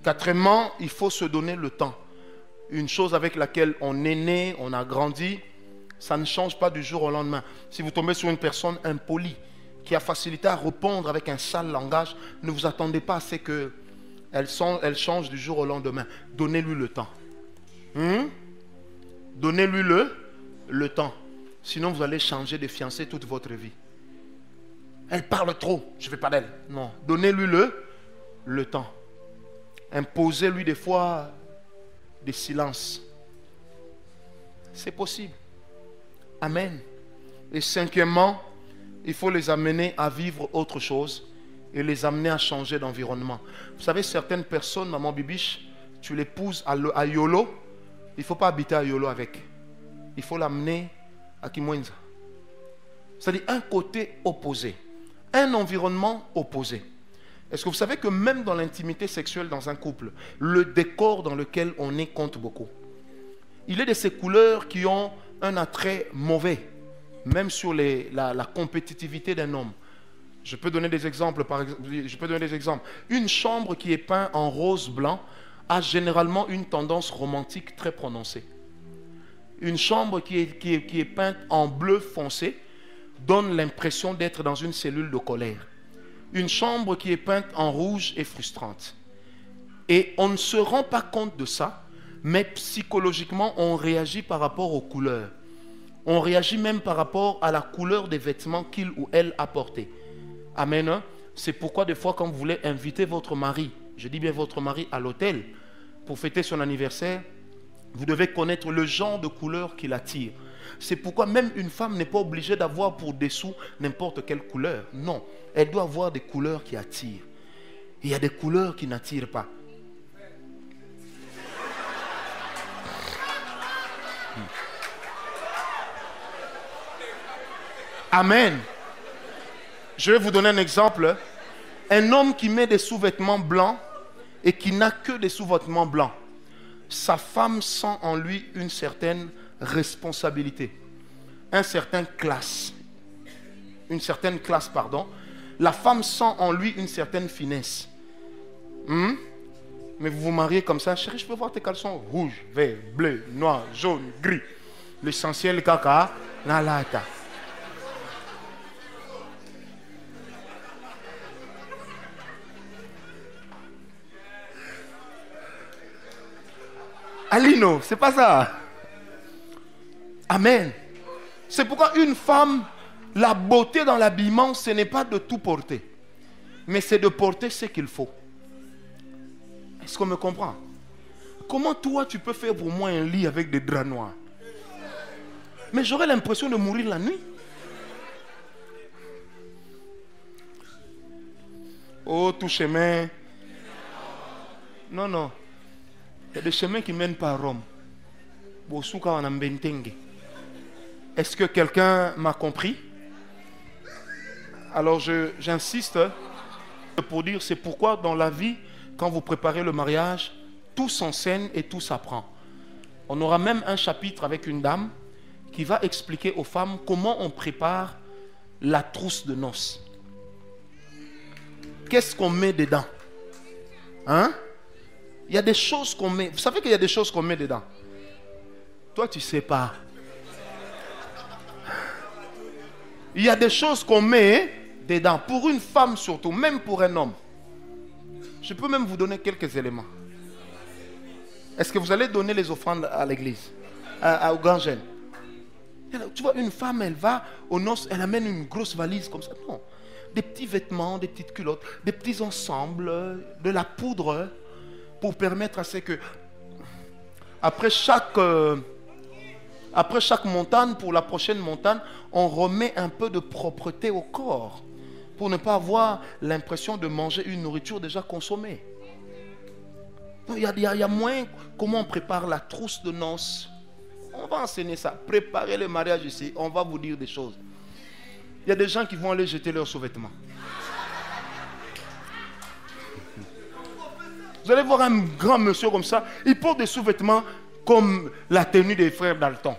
Quatrièmement, il faut se donner le temps. Une chose avec laquelle on est né, on a grandi, ça ne change pas du jour au lendemain. Si vous tombez sur une personne impolie, qui a facilité à répondre avec un sale langage, ne vous attendez pas à ce qu'elle change du jour au lendemain. Donnez-lui le temps. Donnez-lui le temps. Sinon, vous allez changer de fiancé toute votre vie. Elle parle trop, je ne veux pas d'elle. Non, donnez-lui le temps. Imposez-lui des fois des silences. C'est possible. Amen. Et cinquièmement, il faut les amener à vivre autre chose et les amener à changer d'environnement. Vous savez, certaines personnes, maman Bibiche, tu l'épouses à Yolo, il ne faut pas habiter à Yolo avec. Il faut l'amener à Kimwenza. C'est-à-dire un côté opposé. Un environnement opposé. Est-ce que vous savez que même dans l'intimité sexuelle dans un couple, le décor dans lequel on est compte beaucoup. Il est de ces couleurs qui ont un attrait mauvais, même sur la compétitivité d'un homme. Je peux donner des exemples. Une chambre qui est peinte en rose blanc a généralement une tendance romantique très prononcée. Une chambre qui est peinte en bleu foncé donne l'impression d'être dans une cellule de colère. Une chambre qui est peinte en rouge est frustrante. Et on ne se rend pas compte de ça, mais psychologiquement, on réagit par rapport aux couleurs. On réagit même par rapport à la couleur des vêtements qu'il ou elle a portés. Amen. C'est pourquoi des fois, quand vous voulez inviter votre mari, je dis bien votre mari, à l'hôtel, pour fêter son anniversaire, vous devez connaître le genre de couleur qui l'attire. C'est pourquoi même une femme n'est pas obligée d'avoir pour dessous n'importe quelle couleur. Non, elle doit avoir des couleurs qui attirent. Il y a des couleurs qui n'attirent pas. Amen. Je vais vous donner un exemple. Un homme qui met des sous-vêtements blancs et qui n'a que des sous-vêtements blancs. sa femme sent en lui une certaine responsabilité, une certaine classe, pardon. La femme sent en lui une certaine finesse. Mais vous vous mariez comme ça, chérie, je peux voir tes caleçons rouge, vert, bleu, noir, jaune, gris. L'essentiel, caca, la lata. Alino, c'est pas ça. Amen. C'est pourquoi une femme, la beauté dans l'habillement, ce n'est pas de tout porter, mais c'est de porter ce qu'il faut. Est-ce qu'on me comprend? Comment toi tu peux faire pour moi un lit avec des draps noirs? Mais j'aurais l'impression de mourir la nuit. Oh, tout chemin. Non, non. Il y a des chemins qui mènent pas à Rome. Est-ce que quelqu'un m'a compris? Alors j'insiste pour dire, c'est pourquoi dans la vie, quand vous préparez le mariage, tout s'enseigne et tout s'apprend. On aura même un chapitre avec une dame qui va expliquer aux femmes comment on prépare la trousse de noces. Qu'est-ce qu'on met dedans? Hein? Il y a des choses qu'on met. Vous savez qu'il y a des choses qu'on met dedans. Toi, tu ne sais pas. Il y a des choses qu'on met dedans. Pour une femme surtout, même pour un homme. Je peux même vous donner quelques éléments. Est-ce que vous allez donner les offrandes à l'église, au grand jeune? Tu vois, une femme, elle va aux noces, elle amène une grosse valise comme ça. Non. Des petits vêtements, des petites culottes, des petits ensembles, de la poudre, pour permettre à ce que, après chaque montagne, pour la prochaine montagne, on remet un peu de propreté au corps, pour ne pas avoir l'impression de manger une nourriture déjà consommée. Il y a moins comment on prépare la trousse de noces. On va enseigner ça. Préparez le mariage ici. On va vous dire des choses. Il y a des gens qui vont aller jeter leurs sous-vêtements. Vous allez voir un grand monsieur comme ça. Il porte des sous-vêtements comme la tenue des frères Dalton.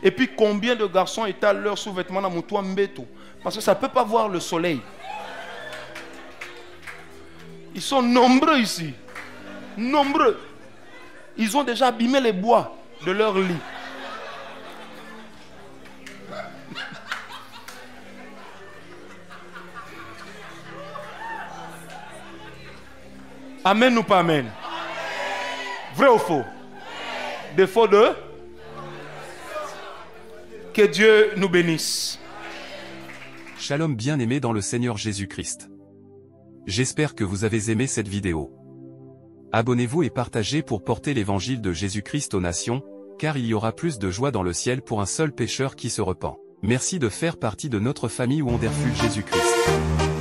Et puis combien de garçons étalent leurs sous-vêtements dans mon toit Mbeto? Parce que ça ne peut pas voir le soleil. Ils sont nombreux ici. Nombreux. Ils ont déjà abîmé les bois de leur lit. Amen ou pas amen? Vrai ou faux? Défaut de? Que Dieu nous bénisse. Shalom bien-aimés dans le Seigneur Jésus-Christ. J'espère que vous avez aimé cette vidéo. Abonnez-vous et partagez pour porter l'évangile de Jésus-Christ aux nations, car il y aura plus de joie dans le ciel pour un seul pécheur qui se repent. Merci de faire partie de notre famille Wonderful Jésus-Christ.